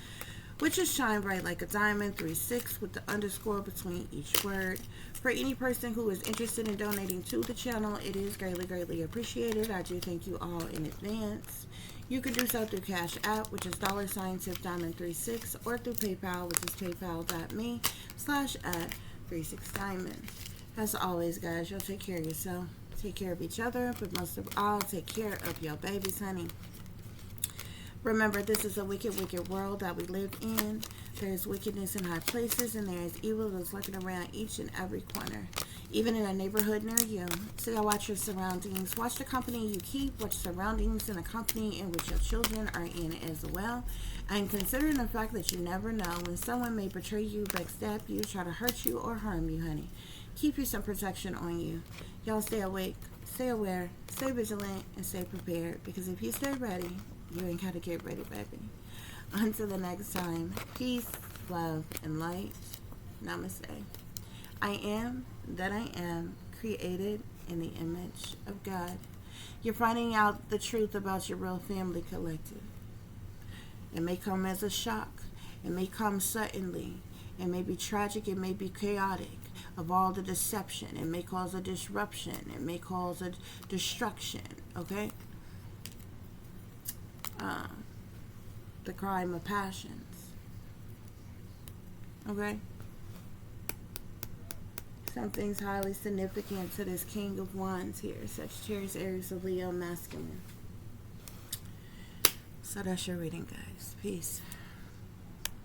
which is Shine Bright Like a Diamond 36 with the underscore between each word. For any person who is interested in donating to the channel, it is greatly, greatly appreciated. I do thank you all in advance. You can do so through Cash App, which is $TiffDiamond36, or through PayPal, which is paypal.me/@36diamond. As always, guys, y'all take care of yourself, take care of each other, but most of all, take care of your babies, honey. Remember, this is a wicked, wicked world that we live in. There is wickedness in high places, and there is evil that's lurking around each and every corner, even in a neighborhood near you. So y'all watch your surroundings. Watch the company you keep. Watch surroundings in the company in which your children are in as well. And considering the fact that you never know when someone may betray you, backstab you, try to hurt you, or harm you, honey. Keep you some protection on you. Y'all stay awake, stay aware, stay vigilant, and stay prepared. Because if you stay ready, you ain't gotta get ready, baby. Until the next time, peace, love, and light. Namaste. I am that I am, created in the image of God. You're finding out the truth about your real family, collective. It may come as a shock. It may come suddenly. It may be tragic. It may be chaotic. of all the deception. It may cause a disruption. It may cause a destruction, okay? The crime of passions, okay? Something's highly significant to this King of Wands here. Sagittarius, Aries, or Leo, masculine. So that's your reading, guys. Peace.